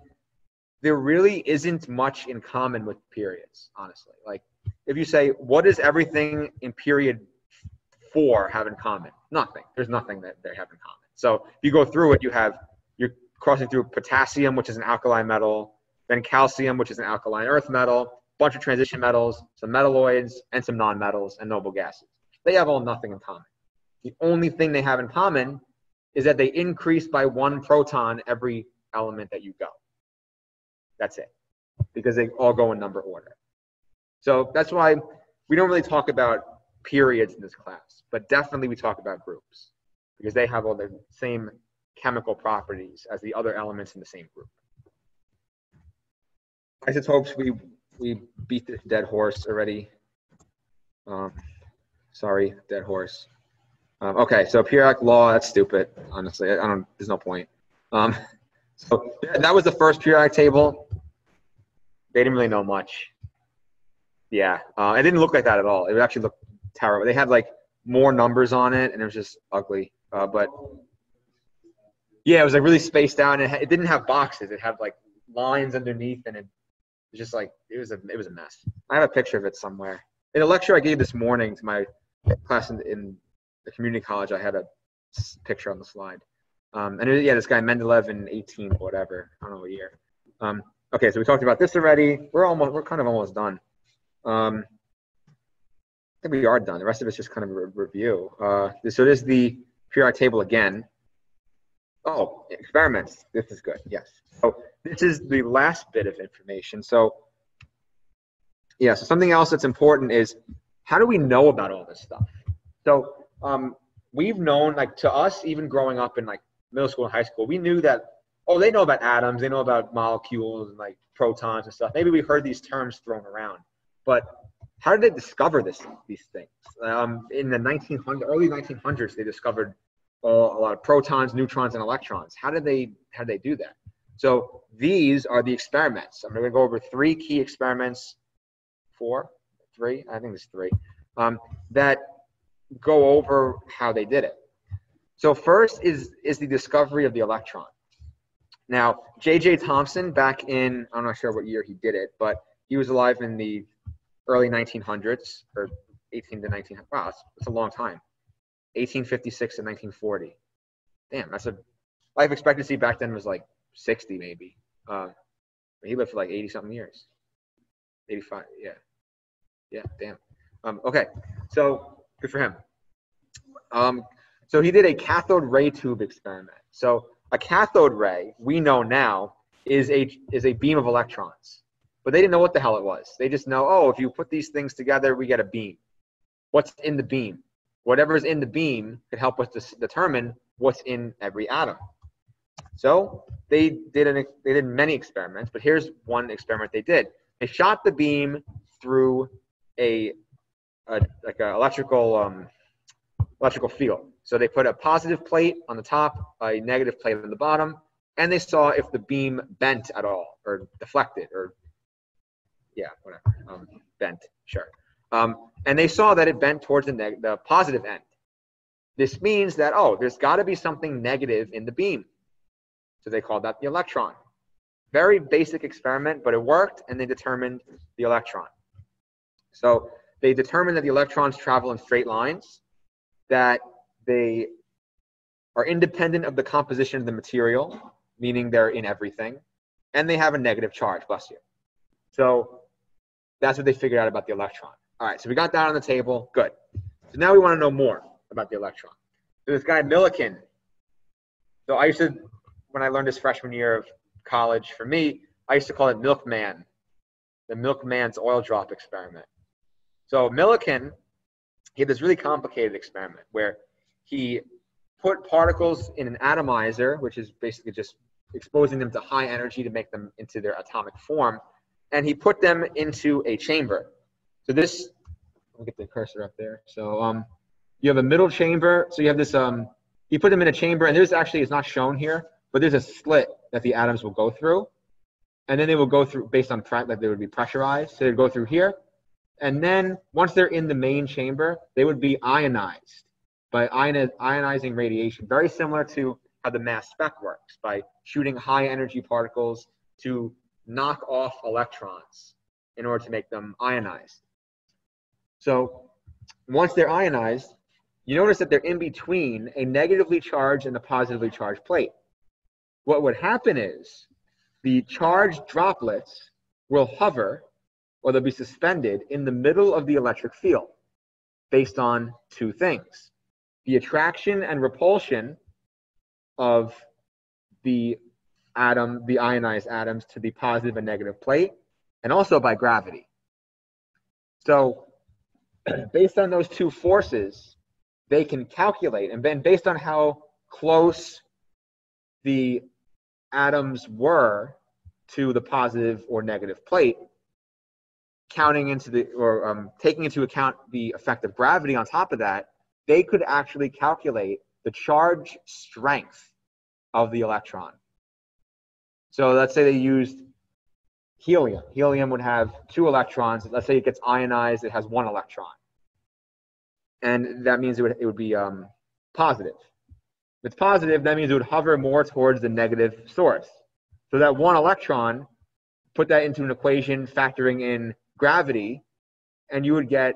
there really isn't much in common with periods, honestly. Like if you say, what does everything in period 4 have in common? Nothing. There's nothing that they have in common. So if you go through it, you're crossing through potassium, which is an alkali metal, then calcium, which is an alkaline earth metal, bunch of transition metals, some metalloids, and some nonmetals and noble gases. They have all nothing in common. The only thing they have in common is that they increase by 1 proton every element that you go. That's it, because they all go in number order. So that's why we don't really talk about periods in this class, but definitely we talk about groups, because they have all the same chemical properties as the other elements in the same group. Isotopes, we beat this dead horse already. Sorry, dead horse. Okay, so periodic law, that's stupid, honestly. There's no point. So that was the first periodic table. They didn't really know much. Yeah, it didn't look like that at all. It actually looked terrible. They had like more numbers on it, and it was just ugly. But yeah, it was like really spaced out, and it didn't have boxes. It had like lines underneath, and it was just like it was a mess. I have a picture of it somewhere. In a lecture I gave this morning to my class in the community college, I had a picture on the slide. And yeah, this guy Mendeleev in 18 whatever, I don't know what year. Okay, so we talked about this already. We're kind of almost done. I think we are done. The rest of it's just kind of a review. So this is the periodic table again. Oh, experiments. This is good. Yes. So this is the last bit of information. So yeah, so something else that's important is how do we know about all this stuff? So we've known, like to us, even growing up in like middle school and high school, we knew that, oh, they know about atoms, they know about molecules and like protons and stuff. Maybe we heard these terms thrown around, but how did they discover these things? In the early 1900s, they discovered a lot of protons, neutrons, and electrons. How did they do that? So these are the experiments. I'm going to go over 3 key experiments, 4, 3, I think it's 3, that go over how they did it. So first is the discovery of the electron. Now, J.J. Thomson, back in, I'm not sure what year he did it, but he was alive in the early 1900s, or 18 to 19, wow, that's a long time. 1856 to 1940. Damn, that's a life expectancy back then was like 60 maybe. He lived for like 80 something years. 85, yeah. Yeah, damn. Okay, so good for him. So he did a cathode ray tube experiment. So a cathode ray, we know now, is a beam of electrons. But they didn't know what the hell it was. They just know, oh, if you put these things together, we get a beam. What's in the beam? Whatever's in the beam could help us to determine what's in every atom. So they did many experiments, but here's one experiment they did. They shot the beam through like an electrical field. So they put a positive plate on the top, a negative plate on the bottom, and they saw if the beam bent at all or deflected or yeah, whatever, bent, sure. And they saw that it bent towards the positive end. This means that, oh, there's got to be something negative in the beam. So they called that the electron. Very basic experiment, but it worked, and they determined the electron. So they determined that the electrons travel in straight lines, that they are independent of the composition of the material, meaning they're in everything, and they have a negative charge, bless you. So that's what they figured out about the electron. All right, so we got that on the table. Good. So now we want to know more about the electron. So this guy, Millikan. So I used to, when I learned this freshman year of college, for me, I used to call it Milkman, the Milkman's oil drop experiment. So Millikan, he had this really complicated experiment where he put particles in an atomizer, which is basically just exposing them to high energy to make them into their atomic form, and he put them into a chamber. So this, I'll get the cursor up there. So you have a middle chamber. So you have this, you put them in a chamber, and there's actually, it's not shown here, but there's a slit that the atoms will go through. And then they will go through based on, like they would be pressurized. So they'd go through here. And then once they're in the main chamber, they would be ionized by ionizing radiation, very similar to how the mass spec works, by shooting high energy particles to knock off electrons in order to make them ionized. So once they're ionized, you notice that they're in between a negatively charged and a positively charged plate. What would happen is the charged droplets will hover, or they'll be suspended in the middle of the electric field based on 2 things. the attraction and repulsion of the atom, the ionized atoms, to the positive and negative plate, and also by gravity. So based on those two forces, they can calculate, and then based on how close the atoms were to the positive or negative plate, counting into the, or taking into account the effect of gravity on top of that, they could actually calculate the charge strength of the electron. So let's say they used helium. Helium would have 2 electrons. Let's say it gets ionized, it has 1 electron. And that means it would be positive. If it's positive, that means it would hover more towards the negative source. So that 1 electron, put that into an equation factoring in gravity, and you would get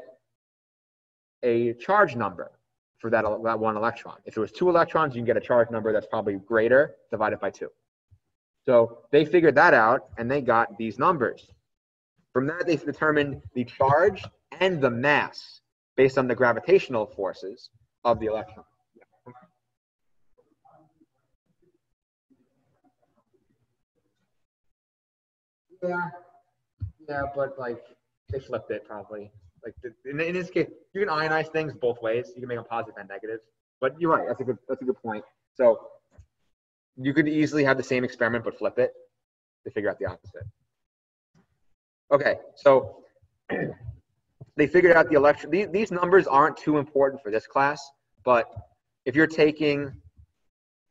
a charge number for that 1 electron. If it was 2 electrons, you can get a charge number that's probably greater divided by 2. So they figured that out, and they got these numbers. From that, they determined the charge and the mass based on the gravitational forces of the electron. Yeah, but like they flipped it probably. Like in this case, you can ionize things both ways. You can make them positive and negative. But you're right. That's a good point. So you could easily have the same experiment but flip it to figure out the opposite. Okay, so they figured out the electron. These numbers aren't too important for this class, but if you're taking,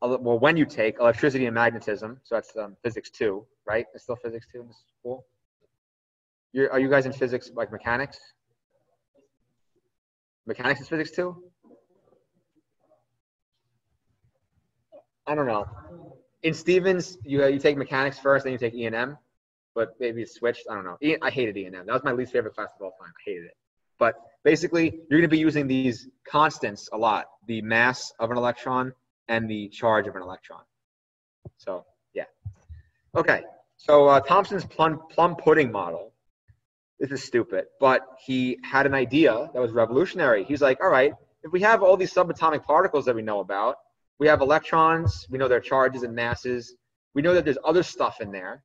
well, when you take electricity and magnetism, so that's physics 2, right? It's still physics 2 in this school. Are you guys in physics, like mechanics? Mechanics is physics 2? I don't know. In Stevens, you take mechanics first, then you take E&M, but maybe it's switched. I don't know. I hated E&M. That was my least favorite class of all time. I hated it. But basically, you're going to be using these constants a lot: the mass of an electron and the charge of an electron. So yeah. Okay. So Thomson's plum pudding model. This is stupid, but he had an idea that was revolutionary. He's like, all right, if we have all these subatomic particles that we know about, we have electrons, we know their charges and masses, we know that there's other stuff in there,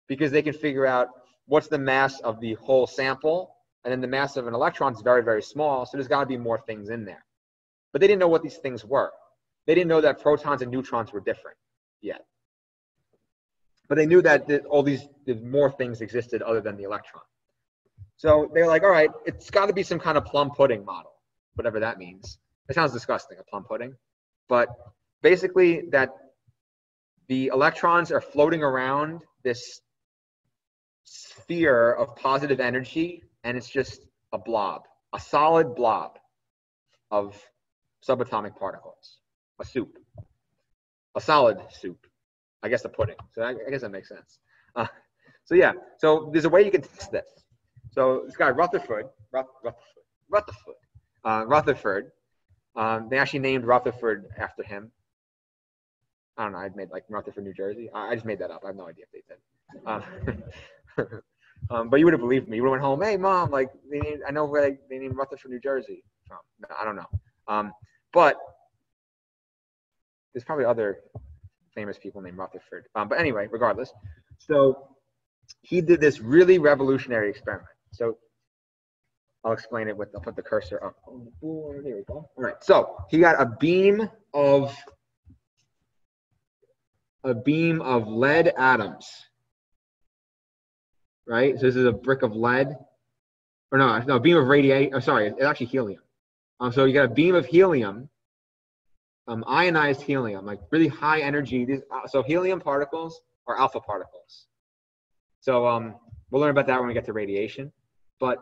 because they can figure out what's the mass of the whole sample, and then the mass of an electron is very, very small, so there's got to be more things in there. But they didn't know what these things were. They didn't know that protons and neutrons were different yet. But they knew that there's more things existed other than the electron. So they're like, all right, it's got to be some kind of plum pudding model, whatever that means. It sounds disgusting, a plum pudding. But basically that the electrons are floating around this sphere of positive energy, and it's just a blob, a solid blob of subatomic particles, a soup, a solid soup, I guess a pudding. So I guess that makes sense. So yeah, so there's a way you can test this. So this guy Rutherford, they actually named Rutherford after him. I don't know. I made like Rutherford, New Jersey. I just made that up. I have no idea if they did. But you would have believed me. You would have went home. Hey, mom, like I know where they named Rutherford, New Jersey from. No, I don't know. But there's probably other famous people named Rutherford. But anyway, regardless. So he did this really revolutionary experiment. So I'll explain it I'll put the cursor up on the board. There we go. All right. So he got a beam of lead atoms. Right. So this is a brick of lead. Or no, a beam of radiation. Oh, sorry, it's actually helium. So you got a beam of helium, ionized helium, like really high energy. So helium particles are alpha particles. So we'll learn about that when we get to radiation. But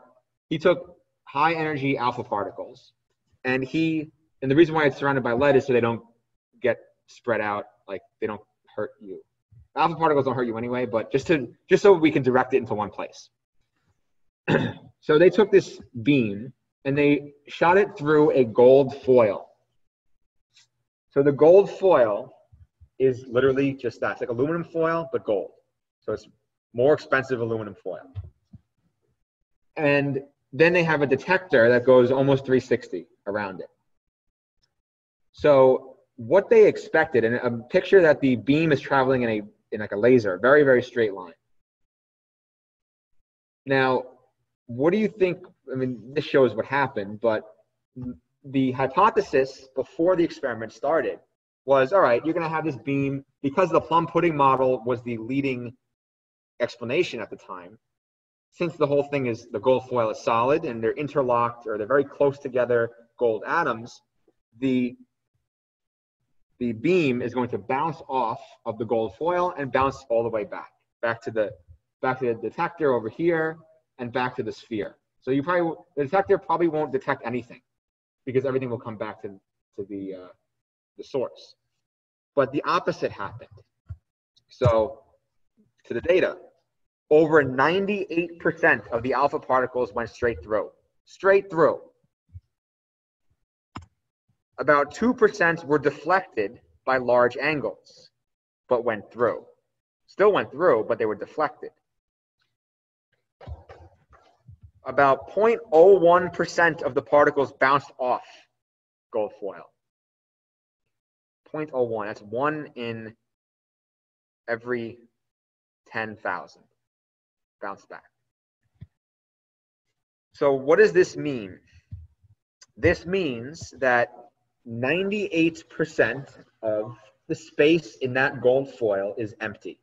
he took high energy alpha particles, and the reason why it's surrounded by lead is so they don't get spread out, like they don't hurt you. Alpha particles don't hurt you anyway, but just so we can direct it into one place. So they took this beam and they shot it through a gold foil. So the gold foil is literally just that. It's like aluminum foil, but gold. So it's more expensive aluminum foil. And then they have a detector that goes almost 360 around it. So what they expected, and a picture that the beam is traveling in like a laser, very, very straight line. Now, what do you think? I mean, this shows what happened, but the hypothesis before the experiment started was, all right, you're going to have this beam, because the plum pudding model was the leading explanation at the time. Since the whole thing is, the gold foil is solid and they're interlocked, or they're very close together gold atoms, the beam is going to bounce off of the gold foil and bounce all the way back to the detector over here and back to the sphere. So the detector probably won't detect anything because everything will come back to the source. But the opposite happened. So to the data, over 98% of the alpha particles went straight through. Straight through. About 2% were deflected by large angles, but went through. Still went through, but they were deflected. About 0.01% of the particles bounced off gold foil. 0.01, that's 1 in every 10,000 bounce back. So what does this mean? This means that 98% of the space in that gold foil is empty.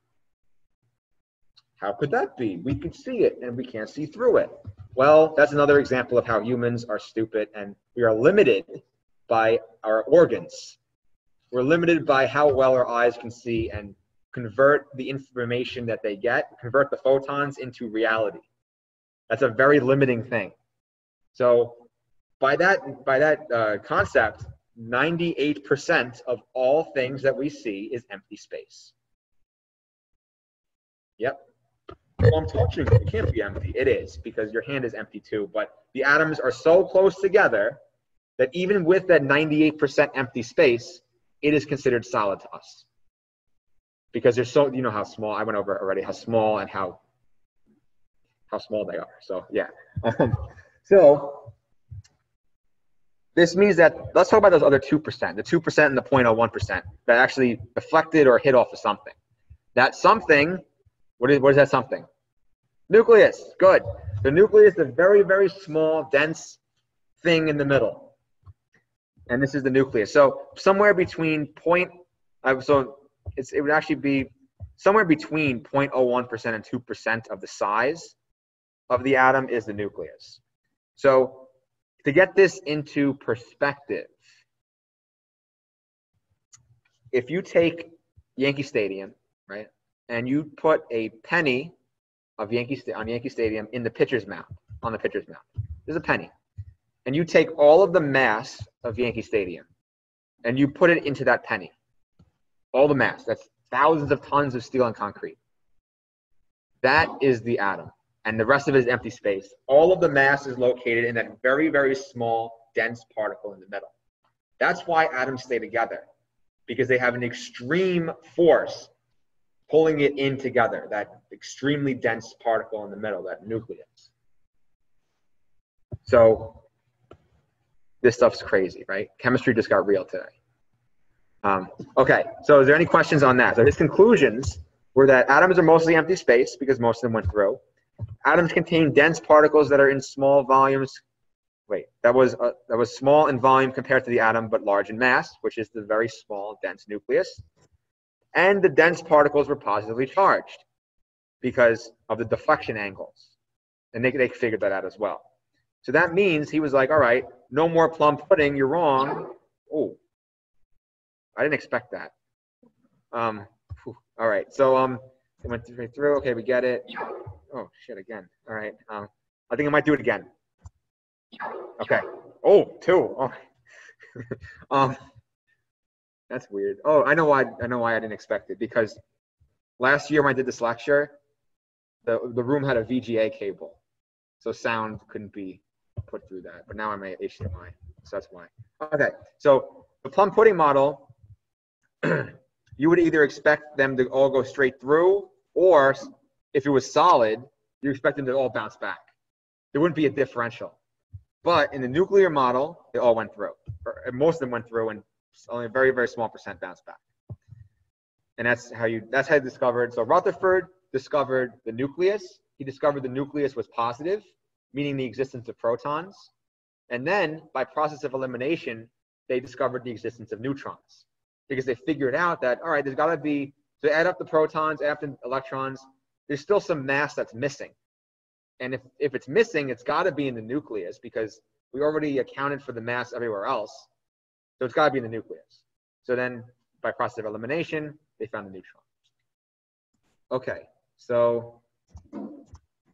How could that be? We could see it and we can't see through it. Well, that's another example of how humans are stupid and we are limited by our organs. We're limited by how well our eyes can see and convert the information that they get, convert the photons into reality. That's a very limiting thing. So by that concept, 98% of all things that we see is empty space. Yep. Well, I'm touching it. It can't be empty. It is, because your hand is empty too. But the atoms are so close together that even with that 98% empty space, it is considered solid to us. Because they're so, you know how small, I went over already, how small and how small they are. So yeah. So this means that, let's talk about those other 2%, the 2% and the 0.01% that actually deflected or hit off of something. That something, what is that something? Nucleus, good. The nucleus is a very, very small, dense thing in the middle. And this is the nucleus. So somewhere between it would actually be somewhere between 0.01% and 2% of the size of the atom is the nucleus. So to get this into perspective, if you take Yankee Stadium, right, and you put a penny of Yankee Stadium in the pitcher's mouth, on the pitcher's mouth, there's a penny, and you take all of the mass of Yankee Stadium and you put it into that penny, all the mass, that's thousands of tons of steel and concrete. That is the atom. And the rest of it is empty space. All of the mass is located in that very, very small, dense particle in the middle. That's why atoms stay together, because they have an extreme force pulling it in together, that extremely dense particle in the middle, that nucleus. So this stuff's crazy, right? Chemistry just got real today. Okay, so is there any questions on that? So his conclusions were that atoms are mostly empty space because most of them went through. Atoms contain dense particles that are in small volumes. Wait, that was small in volume compared to the atom, but large in mass, which is the very small, dense nucleus. And the dense particles were positively charged because of the deflection angles. And they figured that out as well. So that means he was like, all right, no more plum pudding, you're wrong. Oh, I didn't expect that. All right, so it went straight through. Okay, we get it. Oh, shit, again. All right, I think I might do it again. Okay. Oh, 2. Oh. That's weird. Oh, I know why I didn't expect it, because last year when I did this lecture, the room had a VGA cable, so sound couldn't be put through that. But now I'm at HDMI, so that's why. Okay, so the plum pudding model, you would either expect them to all go straight through, or if it was solid, you expect them to all bounce back. There wouldn't be a differential. But in the nuclear model, they all went through. Or most of them went through, and only a very, very small percent bounce back. And that's how you discovered. So Rutherford discovered the nucleus. He discovered the nucleus was positive, meaning the existence of protons. And then by process of elimination, they discovered the existence of neutrons, because they figured out that, all right, there's got to be, to add up the protons, add up the electrons, there's still some mass that's missing. And if it's missing, it's got to be in the nucleus, because we already accounted for the mass everywhere else. So it's got to be in the nucleus. So then by process of elimination, they found the neutron. Okay, so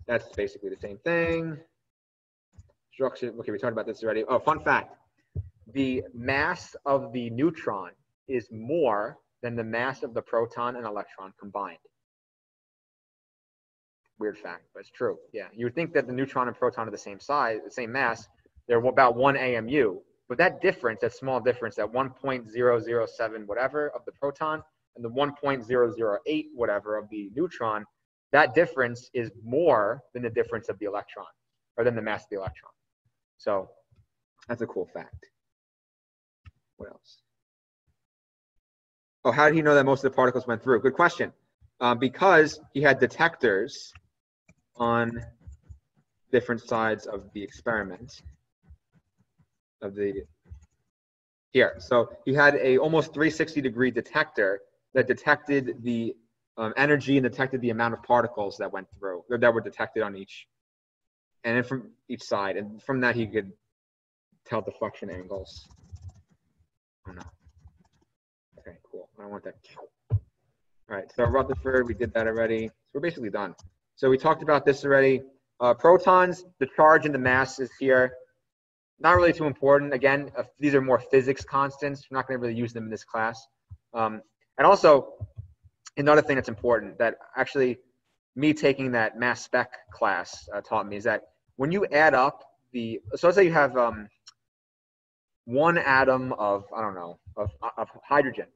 that's basically the same thing. Structure, okay, we talked about this already. Oh, fun fact. The mass of the neutron is more than the mass of the proton and electron combined. Weird fact, but it's true. Yeah, you would think that the neutron and proton are the same size, the same mass. They're about 1 AMU. But that difference, that small difference, that 1.007 whatever of the proton and the 1.008 whatever of the neutron, that difference is more than the difference of the electron, or than the mass of the electron. So that's a cool fact. What else? Oh, how did he know that most of the particles went through? Good question. Because he had detectors on different sides of the experiment. Here. So he had a almost 360-degree detector that detected the energy and detected the amount of particles that went through, or that were detected on each, and then from each side. And from that, he could tell deflection angles. Oh no. Okay, cool. I don't want that. All right, so Rutherford, we did that already. So we're basically done. So we talked about this already. Protons, the charge and the mass is here. Not really too important. Again, these are more physics constants. We're not going to really use them in this class. And also, another thing that's important that actually me taking that mass spec class taught me is that when you add up the, so let's say you have one atom of, I don't know, of hydrogen.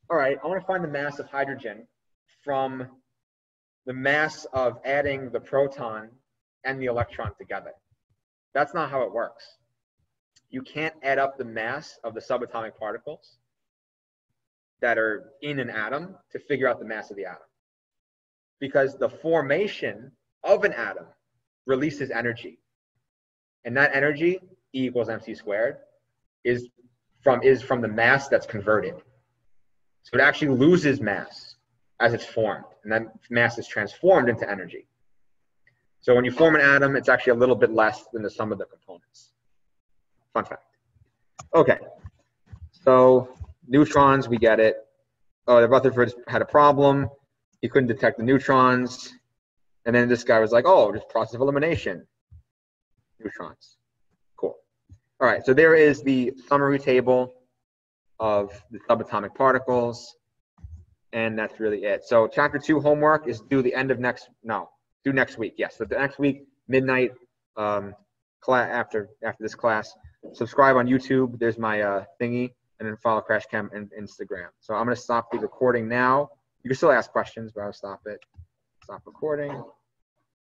All right, I want to find the mass of hydrogen from the mass of adding the proton and the electron together. That's not how it works. You can't add up the mass of the subatomic particles that are in an atom to figure out the mass of the atom. Because the formation of an atom releases energy. And that energy, E equals mc squared, is from the mass that's converted. So it actually loses mass as it's formed. And that mass is transformed into energy. So when you form an atom, it's actually a little bit less than the sum of the components. Fun fact. Okay. So neutrons, we get it. Oh, the Rutherford had a problem. He couldn't detect the neutrons. And then this guy was like, oh, just process of elimination. Neutrons. Cool. All right, so there is the summary table of the subatomic particles. And that's really it. So chapter 2 homework is due the end of next week. Yes, so the next week, midnight, after this class. Subscribe on YouTube. There's my thingy. And then follow Crash Chem and Instagram. So I'm going to stop the recording now. You can still ask questions, but I'll stop it. Stop recording.